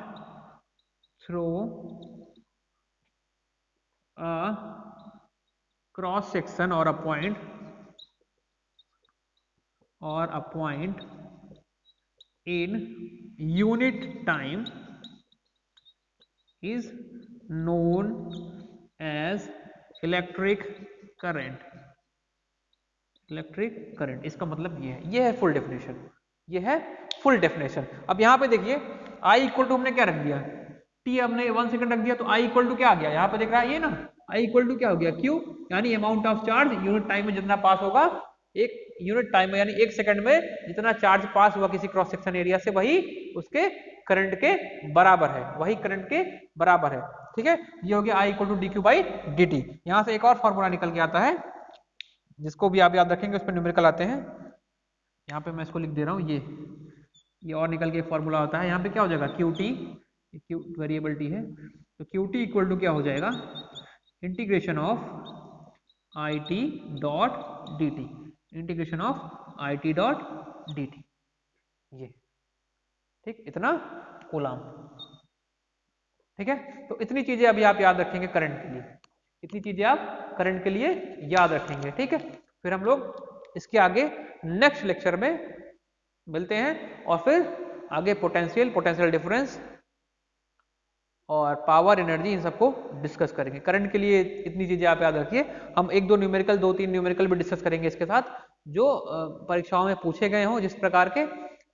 S1: through a cross section और a point in unit time is known as electric current, electric current इसका मतलब ये है फुल डेफिनेशन, ये है फुल डेफिनेशन। अब यहाँ पे देखिए I इक्वल टू हमने क्या रख दिया, T हमने 1 सेकंड रख दिया, तो I इक्वल टू क्या आ गया, यहाँ पे देख रहा है ये ना, I इक्वल टू क्या हो गया Q, यानी amount of charge unit time में जितना पास होगा, एक यूनिट टाइम में यानी 1 सेकंड में जितना चार्ज पास हुआ किसी क्रॉस सेक्शन एरिया से, वही उसके करंट के बराबर है, वही करंट के बराबर है। ठीक है, ये हो गया I equal to dq by dt। यहाँ से एक और फॉर्मूला निकल के आता है जिसको भी आप याद रखेंगे, उस पर न्यूमेरिकल आते हैं। यहाँ पे मैं इसको लिख दे रहा हूँ, ये और निकल के फॉर्मूला होता है। यहाँ पे क्या हो जाएगा QT, क्यू वेरिएबल टी है, तो QT इक्वल टू क्या हो जाएगा, integration of IT dot dt, integration of IT dot dt, ये ठीक, इतना कूलाम। ठीक है, तो इतनी चीजें अभी आप याद रखेंगे करंट के लिए, इतनी चीजें आप करंट के लिए याद रखेंगे। ठीक है, फिर हम लोग इसके आगे नेक्स्ट लेक्चर में मिलते हैं और फिर आगे पोटेंशियल डिफरेंस और पावर एनर्जी इन सबको डिस्कस करेंगे। करंट के लिए इतनी चीजें आप याद रखिए। हम एक दो न्यूमेरिकल, 2-3 न्यूमेरिकल भी डिस्कस करेंगे इसके साथ, जो परीक्षाओं में पूछे गए हों जिस प्रकार के,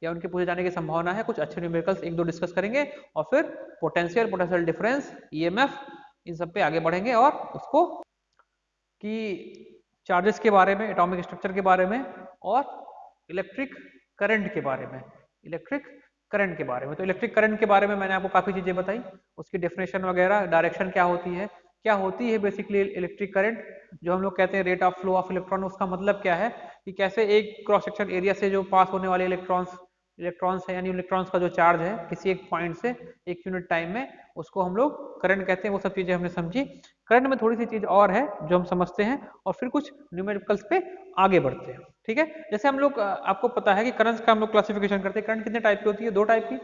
S1: या उनके पूछे जाने की संभावना है। कुछ अच्छे न्यूमेरिकल्स एक दो डिस्कस करेंगे और फिर पोटेंशियल डिफरेंस, EMF, इन सब पे आगे बढ़ेंगे और उसको कि चार्जेस के बारे में, एटॉमिक स्ट्रक्चर के बारे में और इलेक्ट्रिक करंट के बारे में, इलेक्ट्रिक करंट के बारे में। तो इलेक्ट्रिक करंट के बारे में मैंने आपको काफी चीजें बताई, उसकी डेफिनेशन वगैरह, डायरेक्शन क्या होती है बेसिकली इलेक्ट्रिक करंट, जो हम लोग कहते हैं rate of flow of electron, उसका मतलब क्या है कि कैसे एक क्रॉस सेक्शन एरिया से जो पास होने वाले इलेक्ट्रॉन्स है, यानी इलेक्ट्रॉन्स का जो चार्ज है किसी एक पॉइंट से एक यूनिट टाइम में, उसको हम लोग करंट कहते हैं। वो सब चीजें हमने समझी। करंट में थोड़ी सी चीज और है जो हम समझते हैं और फिर कुछ न्यूमेरिकल्स पे आगे बढ़ते हैं। ठीक है, जैसे हम लोग, आपको पता है कि करंट का हम लोग क्लासिफिकेशन करते हैं। करंट कितने टाइप की होती है, 2 टाइप की।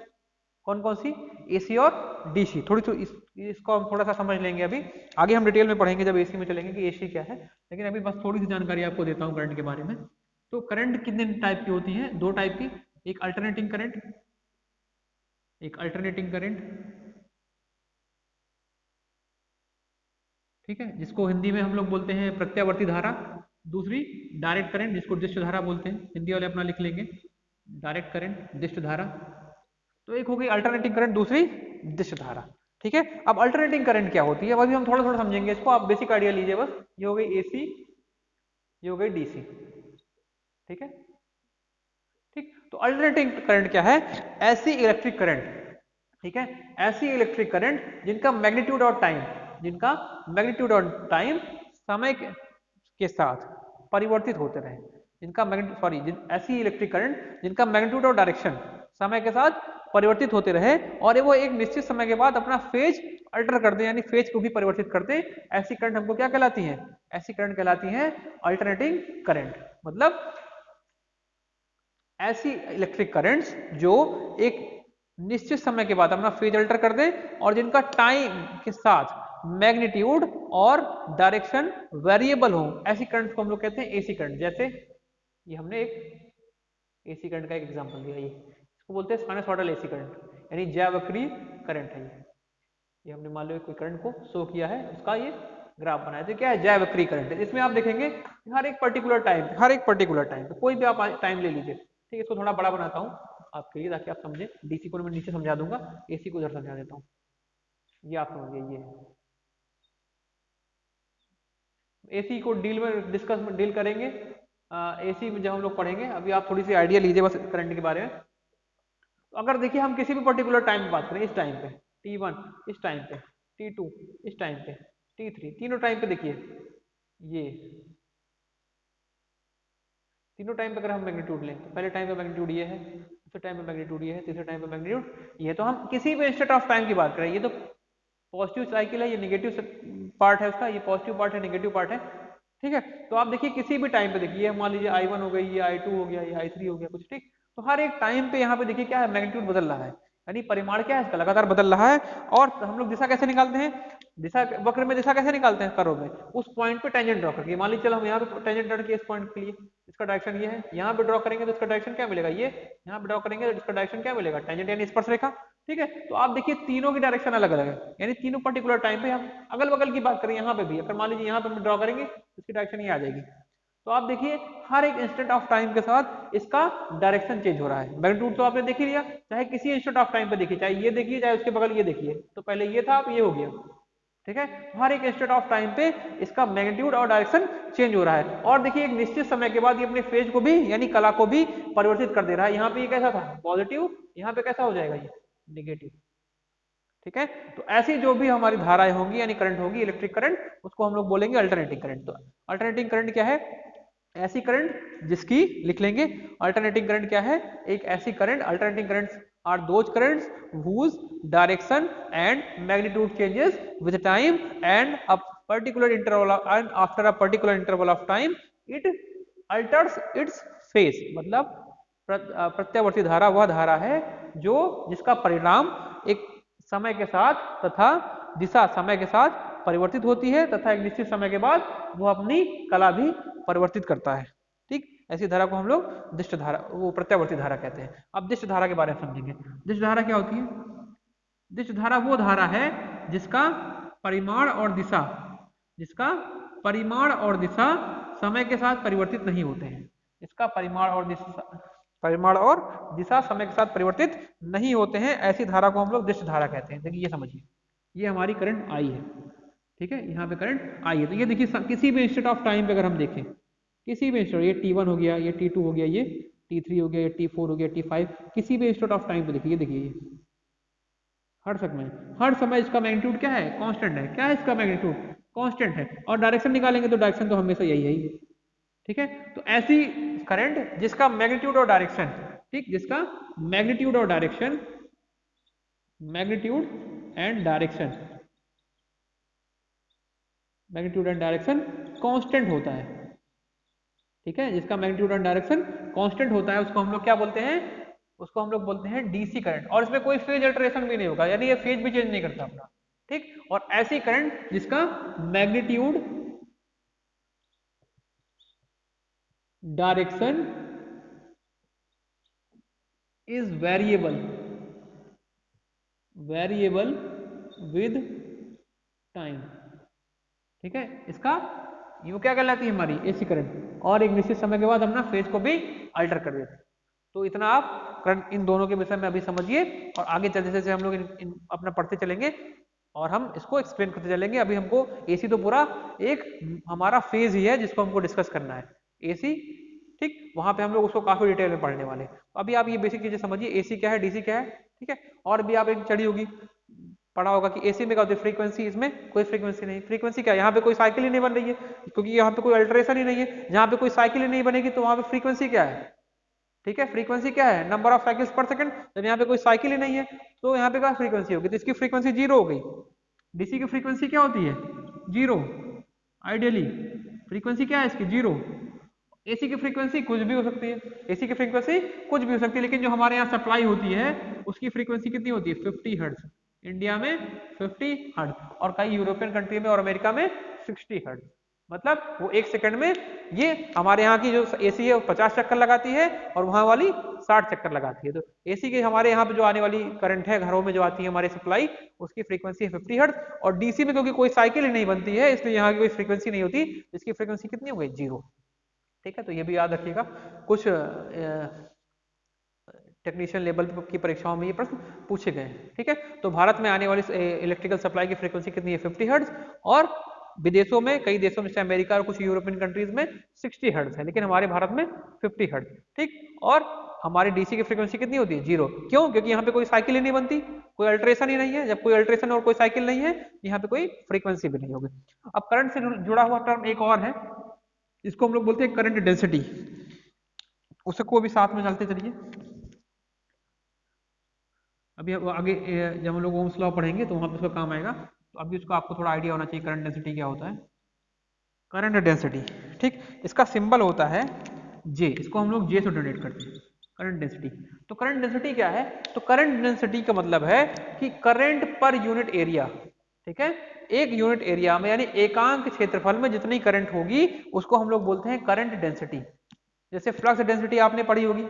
S1: कौन कौन सी, AC और DC। थोड़ी सी इसको हम थोड़ा सा समझ लेंगे, अभी आगे हम डिटेल में पढ़ेंगे जब AC में चलेंगे कि AC क्या है, लेकिन अभी बस थोड़ी सी जानकारी आपको देता हूँ करंट के बारे में। तो करंट कितने टाइप की होती है, 2 टाइप की, एक अल्टरनेटिंग करंट, एक अल्टरनेटिंग करंट, ठीक है, जिसको हिंदी में हम लोग बोलते हैं प्रत्यावर्ती धारा। दूसरी डायरेक्ट करंट, जिसको दिष्ट धारा बोलते हैं, हिंदी वाले अपना लिख लेंगे डायरेक्ट करंट, दिष्ट धारा। तो एक हो गई अल्टरनेटिंग करंट, दूसरी दिष्ट धारा। ठीक है, अब अल्टरनेटिंग करंट क्या होती है, वही हम थोड़ा थोड़ा समझेंगे इसको, आप बेसिक आइडिया लीजिए बस। ये हो गई AC, ये हो गई DC। ठीक है, ठीक, तो अल्टरनेटिंग करंट क्या है, ऐसी इलेक्ट्रिक करंट, ठीक है, ऐसी इलेक्ट्रिक करंट जिनका मैग्नीट्यूड और टाइम, जिनका मैग्नीट्यूड और टाइम समय के साथ परिवर्तित होते रहे, जिनका ऐसी इलेक्ट्रिक करंट जिनका मैग्नीट्यूड और डायरेक्शन समय के साथ परिवर्तित होते रहे और वो एक निश्चित समय के बाद अपना फेज अल्टर कर दे, यानी फेज को भी परिवर्तित कर दे। ऐसी करंट हमको क्या कहलाती है, ऐसी करंट कहलाती है अल्टरनेटिंग करंट। मतलब ऐसी इलेक्ट्रिक करंट्स जो एक निश्चित समय के बाद अपना फेज अल्टर कर दे और जिनका टाइम के साथ मैग्नीट्यूड और डायरेक्शन वेरिएबल हो, ऐसी करंट्स को हम लोग कहते हैं एसी करंट। जैसे ये हमने एक एसी करंट का एक एग्जांपल दिया, ये इसको बोलते हैं साइनसॉइडल एसी करंट, यानी ज्यावक्रीय करंट है। ये हमने मान लो कोई करंट को शो किया है, उसका ये ग्राफ बनाया, तो क्या है, ज्यावक्रीय करंट है। इसमें आप देखेंगे हर एक पर्टिकुलर टाइम पे कोई भी आप टाइम ले लीजिए, ठीक है। इसको थोड़ा बड़ा बनाता हूँ आपके लिए ताकि आप समझे। डीसी को मैं नीचे समझा दूंगा, एसी को उधर समझा देता हूँ। ये आप समझिए, ये एसी को डील करेंगे एसी में जब हम लोग पढ़ेंगे। अभी आप थोड़ी सी आइडिया लीजिए बस करंट के बारे में। तो अगर देखिए हम किसी भी पर्टिकुलर टाइम बात करें, इस टाइम पे T1, इस टाइम पे T2, इस टाइम पे T3, तीनों टाइम पे देखिए, ये तीनों टाइम पे अगर हम मैग्नीट्यूड लें तो पहले टाइम पे मैग्नीट्यूड ये है, दूसरे टाइम पे मैग्नीट्यूड ये है, तीसरे टाइम पे मैग्नीट्यूड ये है। तो हम किसी भी इंस्टेंट ऑफ टाइम की बात करें, ये तो पॉजिटिव साइकिल है, ये नेगेटिव पार्ट है उसका, ये पॉजिटिव पार्ट है, नेगेटिव पार्ट है, ठीक है। तो आप देखिए किसी भी टाइम पे देखिए, मान लीजिए I1 हो गई, ये I2 हो गया, ये I3 हो गया कुछ, ठीक। तो हर एक टाइम पे यहाँ पे देखिए क्या है, मैग्नीट्यूड बदल रहा है, यानी परिमाण क्या है इसका, लगातार बदल रहा है। और हम लोग दिशा कैसे निकालते हैं, दिशा वक्र में दिशा कैसे निकालते हैं, कर्व में उस पॉइंट पे टेंजेंट ड्रॉ करके। मान लीजिए चलो हम यहाँ पे टेंजेंट ड्रॉ किए इस पॉइंट के लिए, इसका डायरेक्शन ये है, यहाँ पे ड्रॉ करेंगे तो इसका डायरेक्शन क्या मिलेगा, ये यहाँ पे ड्रॉ करेंगे तो इसका डायरेक्शन क्या मिलेगा, टेंजेंट यानी स्पर्श रेखा। ठीक है। तो आप देखिए तीनों की डायरेक्शन अलग अलग है, यानी तीनों पर्टिकुलर टाइम पे हम अगल बगल की बात करें, यहाँ पे भी अगर मान लीजिए यहाँ पे हम ड्रॉ करेंगे तो इसकी डायरेक्शन ये आ जाएगी। तो आप देखिए हर एक इंस्टेंट ऑफ टाइम के साथ इसका डायरेक्शन चेंज हो रहा है। मैग्नीट्यूड तो आपने देख ही लिया, चाहे किसी इंस्टेंट ऑफ टाइम पे देखिए, चाहे ये देखिए चाहे उसके बगल ये देखिए, तो पहले ये था अब ये हो गया। ठीक है, हर एक इंस्टेंट ऑफ टाइम पे इसका मैग्नीट्यूड और डायरेक्शन चेंज हो रहा है। और देखिए एक निश्चित समय के बाद ये अपने फेज को भी यानी कला को भी परिवर्तित कर दे रहा है। यहाँ पे ये कैसा था पॉजिटिव, यहाँ पे कैसा हो जाएगा ये नेगेटिव। ठीक है, तो ऐसी जो भी हमारी धाराएं होंगी यानी करंट होगी, इलेक्ट्रिक करंट, उसको हम लोग बोलेंगे अल्टरनेटिंग करंट। तो अल्टरनेटिंग करंट क्या है? ऐसी करंट जिसकी, लिख लेंगे अल्टरनेटिंग करंट क्या है? एक ऐसी current, alternating currents are those currents whose direction and magnitude changes with time and a particular interval of, and after a particular interval of time it alters its phase। मतलब प्रत्यावर्ती धारा वह धारा है जो जिसका परिणाम एक समय के साथ तथा दिशा समय के साथ परिवर्तित होती है तथा एक निश्चित समय के बाद वह अपनी कला भी परिवर्तित करता है। ठीक, ऐसी धारा को हम लोग दिष्ट धारा, वो प्रत्यावर्ती धारा कहते हैं। अब दिष्ट धारा के बारे में समझेंगे। दिष्ट धारा क्या होती है? दिष्ट धारा वो धारा है जिसका परिमाण और दिशा, जिसका परिमाण और दिशा समय के साथ परिवर्तित नहीं होते हैं। इसका परिमाण और दिशा समय के साथ परिवर्तित नहीं होते हैं, ऐसी धारा को हम लोग दिष्ट धारा कहते हैं। देखिए ये समझिए, ये हमारी करंट आई है, ठीक है, यहाँ पे करंट आई है। तो ये देखिए किसी भी इंस्टेंट ऑफ टाइम पे अगर हम देखें, किसी भी इंस्टेंट, ये T1 हो गया, ये T2 हो गया, ये T3 हो गया, ये T4 हो गया, T5, किसी भी इंस्टेंट ऑफ टाइम पे देखिए, ये देखिए हर समय इसका मैग्नीट्यूड क्या है? कांस्टेंट है। क्या है इसका मैग्नीट्यूड? कांस्टेंट है। और डायरेक्शन निकालेंगे तो डायरेक्शन तो हमेशा यही है। ठीक है, तो ऐसी करंट जिसका मैग्नीट्यूड और डायरेक्शन, ठीक, जिसका मैग्नीट्यूड और direction, magnitude and direction, magnitude and direction constant होता है। ठीक है, जिसका मैग्नीट्यूड एंड डायरेक्शन कांस्टेंट होता है उसको हम लोग क्या बोलते हैं? उसको हम लोग बोलते हैं डीसी करंट। और इसमें कोई फेज अल्टरेशन भी नहीं होगा, यानी ये फेज भी चेंज नहीं करता अपना। ठीक, और ऐसी करंट जिसका magnitude, direction is variable with time. ठीक है, इसका ये क्या कहलाती है? हमारी एसी करंट। और एक निश्चित समय के बाद अपना फेज को भी अल्टर कर देते हैं। तो इतना आप करंट इन दोनों के विषय में अभी समझिए, और आगे जैसे जैसे हम लोग अपना पढ़ते चलेंगे और हम इसको एक्सप्लेन करते चलेंगे। अभी हमको एसी तो पूरा एक हमारा फेज ही है जिसको हमको डिस्कस करना है, एसी। ठीक, वहां पे हम लोग उसको काफी डिटेल में पढ़ने वाले हैं। तो अभी आप ये बेसिक चीजें समझिए, एसी क्या है, डीसी क्या है। ठीक है, और भी आप एक चढ़ी होगी, पढ़ा होगा कि एसी में क्या होती है? फ्रीक्वेंसी। इसमें कोई फ्रीक्वेंसी नहीं। फ्रीक्वेंसी क्या है? यहाँ पे कोई साइकिल ही नहीं बन रही है, क्योंकि यहाँ पे कोई अल्टरेशन ही नहीं है। जहाँ पे कोई साइकिल ही नहीं बनेगी तो वहां पे फ्रीक्वेंसी क्या है? ठीक है, फ्रीक्वेंसी क्या है? नंबर ऑफ साइकिल्स पर सेकंड। जब यहाँ पे कोई साइकिल ही नहीं है तो यहाँ पे क्या फ्रीक्वेंसी होगी? तो इसकी फ्रीक्वेंसी जीरो हो गई। डीसी की फ्रीक्वेंसी क्या होती है? जीरो। आइडियली फ्रीक्वेंसी क्या है इसकी? जीरो। एसी की फ्रीक्वेंसी कुछ भी हो सकती है, एसी की फ्रीक्वेंसी कुछ भी हो सकती है, लेकिन जो हमारे यहाँ सप्लाई होती है उसकी फ्रीक्वेंसी कितनी होती है? 50 हर्ट्ज। इंडिया में 50 हर्ट्ज, और कई यूरोपियन कंट्री में और अमेरिका में 60 हर्ट्ज। मतलब वो एक सेकंड में, ये हमारे यहाँ की जो एसी है वो 50 चक्कर लगाती है और वहां वाली 60 चक्कर लगाती है। तो एसी के हमारे यहाँ पे जो आने वाली करंट है घरों में जो आती है हमारी सप्लाई, उसकी फ्रीक्वेंसी है 50 हर्ट्ज। और डीसी में क्योंकि कोई साइकिल ही नहीं बनती है इसलिए यहाँ की कोई फ्रीक्वेंसी नहीं होती, इसकी फ्रीक्वेंसी कितनी हो गई? जीरो। ठीक है, तो ये भी याद रखिएगा, कुछ टेक्नीशियन लेवल की परीक्षाओं में ये प्रश्न पूछे गए हैं। ठीक है, तो भारत में आने वाली इलेक्ट्रिकल सप्लाई की फ्रीक्वेंसी कितनी है? 50 हर्ट्ज। और विदेशों में, कई देशों में जैसे अमेरिका और कुछ यूरोपियन कंट्रीज में 60 हर्ट्ज है, लेकिन हमारे भारत में 50 हर्ट्ज। ठीक, और हमारी डीसी की फ्रीक्वेंसी कितनी होती है? जीरो। क्यों? क्योंकि यहाँ पे कोई साइकिल ही नहीं बनती, कोई अल्ट्रेशन ही नहीं है। जब कोई अल्ट्रेशन और कोई साइकिल नहीं है, यहाँ पे कोई फ्रीक्वेंसी भी नहीं होगी। अब करंट से जुड़ा हुआ टर्म एक और है, इसको हम लोग बोलते हैं करंट डेंसिटी। उसको भी साथ में चलते चलिए। अभी आगे जब हम लोग ओम्स लॉ पढ़ेंगे तो वहां पे उसका काम आएगा। तो अभी उसको आपको थोड़ा आइडिया होना चाहिए करंट डेंसिटी क्या होता है। करंट डेंसिटी, ठीक, इसका सिंबल होता है जे। इसको हम लोग जे से डोनेट करते हैं, करंट डेंसिटी। तो करंट डेंसिटी क्या है? तो करंट डेंसिटी का मतलब है कि करंट पर यूनिट एरिया। ठीक है, एक यूनिट एरिया में यानी एकांक क्षेत्रफल में जितनी करंट होगी उसको हम लोग बोलते हैं करंट डेंसिटी। जैसे फ्लक्स डेंसिटी आपने पढ़ी होगी,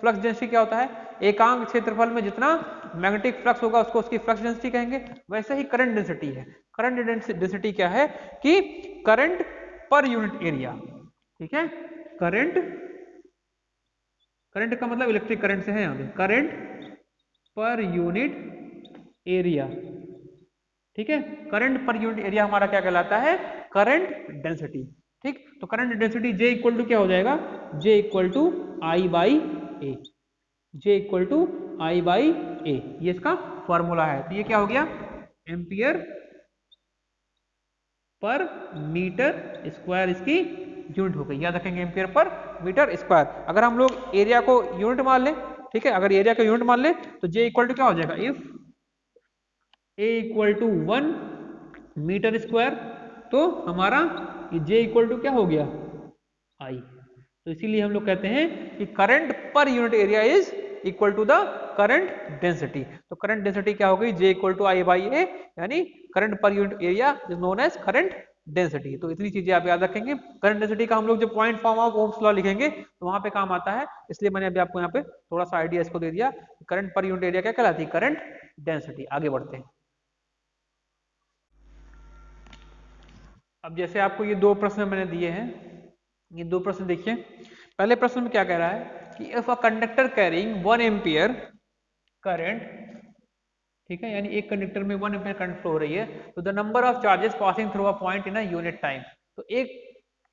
S1: फ्लक्स डेंसिटी क्या होता है, एकांक क्षेत्रफल में जितना मैग्नेटिक फ्लक्स होगा उसको उसकी फ्लक्स डेंसिटी कहेंगे। वैसे ही करंट डेंसिटी है, करंट डेंसिटी क्या है कि करंट पर यूनिट एरिया, ठीक है। करंट, करंट का मतलब इलेक्ट्रिक करंट से है, यहाँ पे करंट पर यूनिट एरिया, ठीक है। करंट पर यूनिट एरिया हमारा क्या कहलाता है, करंट डेंसिटी, ठीक। तो current density J equal to क्या हो जाएगा, J equal to I by A, J equal to I by A, ये इसका फॉर्मूला है। तो ये क्या हो गया, एम्पियर पर मीटर स्क्वायर इसकी यूनिट हो गई, याद रखेंगे एम्पियर पर मीटर स्क्वायर। अगर हम लोग एरिया को यूनिट मान लें, ठीक है, अगर एरिया को यूनिट मान लें तो J इक्वल टू क्या हो जाएगा, if A equal to 1 metre square, तो हमारा ये J इक्वल टू क्या हो गया, I। तो इसीलिए हम लोग कहते हैं कि current per unit area is equal to the current density. तो करंट डेंसिटी क्या हो गई, J equal to I by A, यानी current per unit area is known as current density. तो इतनी चीजें आप याद रखेंगे। करंट डेंसिटी का हम लोग जब point form of Ohm's law लिखेंगे तो वहां पे काम आता है, इसलिए मैंने अभी आपको यहाँ पे थोड़ा सा आइडिया इसको दे दिया। करंट पर यूनिट एरिया क्या कहलाती है, करंट डेंसिटी। आगे बढ़ते हैं। अब जैसे आपको ये दो प्रश्न मैंने दिए हैं, ये दो प्रश्न देखिए। पहले प्रश्न में क्या कह रहा है कि if a conductor carrying 1 ampere current, ठीक है, यानी एक कंडक्टर में 1 एम्पियर करंट फ्लो हो रही है, तो the number of charges passing through a point in a unit time. तो एक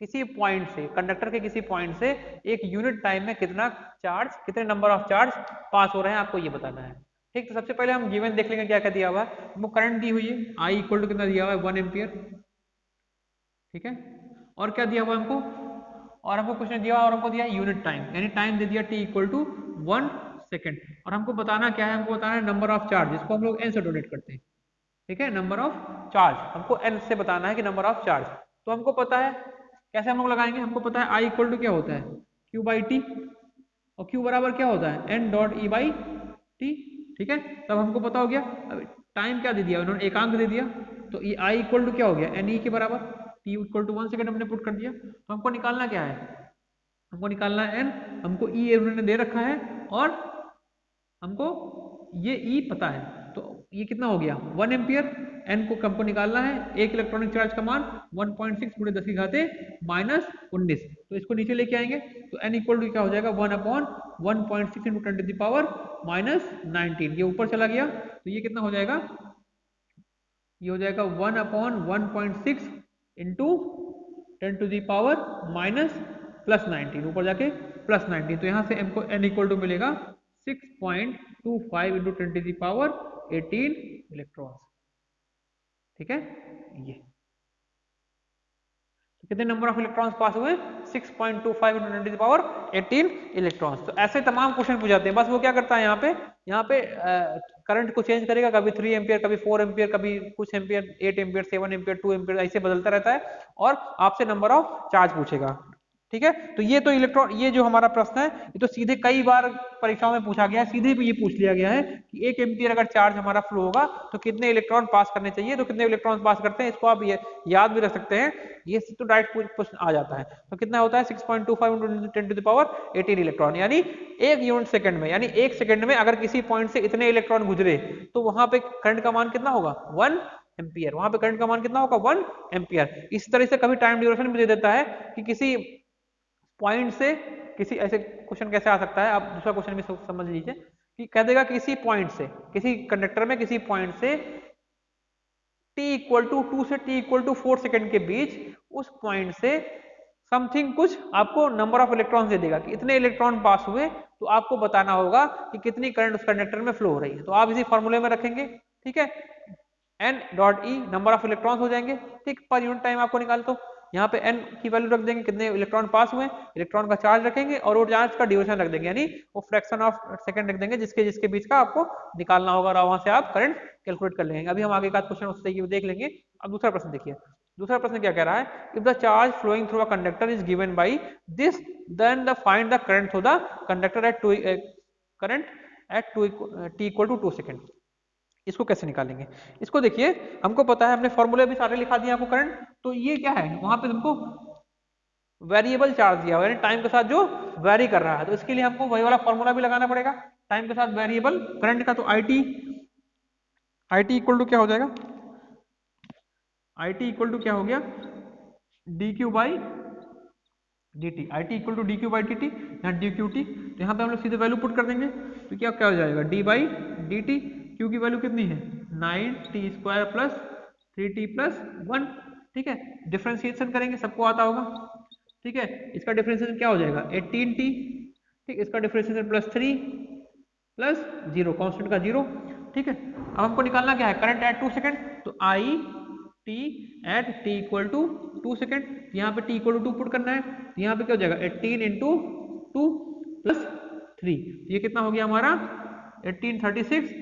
S1: किसी पॉइंट से, कंडक्टर के किसी पॉइंट से एक यूनिट टाइम में कितना चार्ज, कितने नंबर ऑफ चार्ज पास हो रहे हैं, आपको ये बताना है, ठीक। तो सबसे पहले हम गिवन देख लेंगे क्या क्या दिया हुआ है। हमको करंट दी हुई है, आई इक्वल टू कितना दिया हुआ है, 1 एम्पियर, ठीक है। और क्या दिया हुआ हमको, और हमको क्वेश्चन दिया और हमको दिया यूनिट टाइम, यानी टाइम दे दिया t इक्वल टू 1 सेकेंड। और हमको बताना क्या है, हमको बताना है नंबर ऑफ चार्ज, जिसको हम लोग n से डोनेट करते हैं, ठीक है। नंबर ऑफ चार्ज हमको n से बताना है कि नंबर ऑफ चार्ज। तो हमको पता है कैसे हम लोग लगाएंगे, हमको पता है i इक्वल टू क्या होता है, q बाई टी, और q बराबर क्या होता है, n dot e by T, ठीक है। तब हमको पता हो गया। अब टाइम क्या दे दिया उन्होंने, एकांक दे दिया, तो ये i इक्वल टू क्या हो गया, n e के बराबर, t इक्वल टू 1 सेकेंड हमने पुट कर दिया। तो हमको निकालना क्या है, हमको निकालना है n, हमको e उन्होंने दे रखा है और हमको ये e पता है। तो ये कितना हो गया, 1 एम्पियर, n को हमको निकालना है, एक इलेक्ट्रॉनिक चार्ज का मान 1.6 गुणे 10 की घाते -19। तो इसको नीचे लेके आएंगे तो n इक्वल टू क्या हो जाएगा, 1 upon 1.6 into 10 to the power -19। ये ऊपर चला गया तो ये कितना हो जाएगा, ये हो जाएगा 1 upon 1.6 into 10 to the power -19, ऊपर जाके +19। तो यहाँ से हमको n इक्वल टू मिलेगा 6.25 into 10 to the power 18 electrons, ठीक है। ये तो कितने नंबर ऑफ इलेक्ट्रॉन्स पास हुए, 6.25 into 10 to the power 18 electrons. तो ऐसे तमाम क्वेश्चन पूछ जाते हैं। बस वो क्या करता है, यहाँ पे करंट को चेंज करेगा, कभी 3 एम्पियर, कभी 4 एम्पियर, कभी कुछ एम्पियर, 8 एम्पियर, 7 एम्पियर, 2 एम्पियर, ऐसे बदलता रहता है और आपसे नंबर ऑफ चार्ज पूछेगा, ठीक है। तो ये तो इलेक्ट्रॉन, ये जो हमारा प्रश्न है ये तो सीधे कई बार परीक्षाओं में पूछा गया है, सीधे भी ये पूछ लिया गया है कि 1 एम्पियर अगर चार्ज हमारा फ्लो होगा तो कितने इलेक्ट्रॉन पास करने चाहिए, तो कितने इलेक्ट्रॉन पास करते हैं, इसको आप ये याद भी रख सकते हैं, ये तो डायरेक्ट प्रश्न आ जाता है। तो कितना होता है 6.25 into 10 to the power 18 electron, यानी एक यूनिट सेकंड में, यानी एक सेकंड में अगर किसी पॉइंट से इतने इलेक्ट्रॉन गुजरे तो वहां पे करंट का मान कितना होगा, 1 एम्पियर। वहां पे करंट का मान कितना होगा, 1 एम्पियर। इस तरह से कभी टाइम ड्यूरेशन भी दे देता है कि किसी पॉइंट से, किसी ऐसे क्वेश्चन कैसे आ सकता है, आप दूसरा क्वेश्चन भी समझ लीजिए कि कह देगा किसी पॉइंट से, किसी कंडक्टर में किसी पॉइंट से t इक्वल टू 2 से t इक्वल टू 4 सेकेंड के बीच उस पॉइंट से समथिंग कुछ आपको नंबर ऑफ इलेक्ट्रॉन दे देगा कि इतने इलेक्ट्रॉन पास हुए, तो आपको बताना होगा कि कितनी करंट उस कंडक्टर में फ्लो हो रही है। तो आप इसी फॉर्मूले में रखेंगे, ठीक है, n dot e number of electrons हो जाएंगे, ठीक, पर यूनिट टाइम आपको निकाल, तो यहाँ पे n की वैल्यू रख देंगे, कितने इलेक्ट्रॉन पास हुए, इलेक्ट्रॉन का चार्ज रखेंगे और वो चार्ज का ड्यूरेशन रख देंगे, यानी वो फ्रैक्शन ऑफ सेकंड रख देंगे जिसके जिसके बीच का आपको निकालना होगा और वहां से आप करंट कैलकुलेट कर लेंगे। अभी हम आगे का क्वेश्चन उससे देख लेंगे। अब दूसरा प्रश्न देखिए, दूसरा प्रश्न क्या कह रहा है, if the charge flowing through a conductor is given by this then the find the current through the conductor at t equal to 2 second. इसको कैसे निकालेंगे, इसको देखिए, हमको पता है, हमने फॉर्मूले भी सारे लिखा दिए आपको करंट। तो ये क्या है, वहां पे हमको वेरिएबल चार्ज दिया हुआ है, यानी टाइम के साथ जो वेरी कर रहा है, तो इसके लिए हमको वही वाला फॉर्मूला भी लगाना पड़ेगा टाइम के साथ वेरिएबल करंट का। तो आई टी इक्वल टू क्या हो जाएगा, आई टी इक्वल टू क्या हो गया, d Q by D T. I t equal to D Q by D t, यहाँ डी क्यू टी, तो यहाँ पे हम लोग सीधे वैल्यू पुट कर देंगे, तो क्या क्या हो जाएगा, D by D T. Q की वैल्यू कितनी है, 9t² प्लस 3t प्लस 1। ठीक है, डिफ्रेंशिएशन करेंगे, सबको आता होगा। ठीक है, इसका डिफ्रेंशिएशन क्या हो जाएगा, 18t। ठीक, इसका डिफ्रेंशिएशन प्लस 3 प्लस 0, कॉन्स्टेंट का 0। ठीक है, अब हमको निकालना क्या है, करंट एट 2 सेकेंड, तो I t at t equal to 2 second, यहाँ पे टी इक्वल टू 2 पुट करना है, तो यहाँ पे क्या हो जाएगा 18 इंटू 2 प्लस 3, ये कितना हो गया हमारा 18 36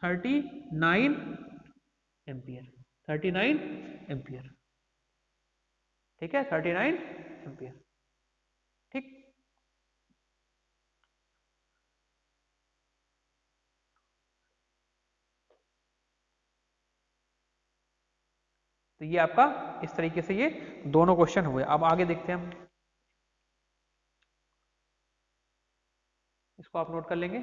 S1: 39 एम्पियर, 39 एम्पियर। ठीक है, 39 एम्पियर। ठीक, तो ये आपका इस तरीके से ये दोनों क्वेश्चन हुए। अब आगे देखते हैं हम, इसको आप नोट कर लेंगे।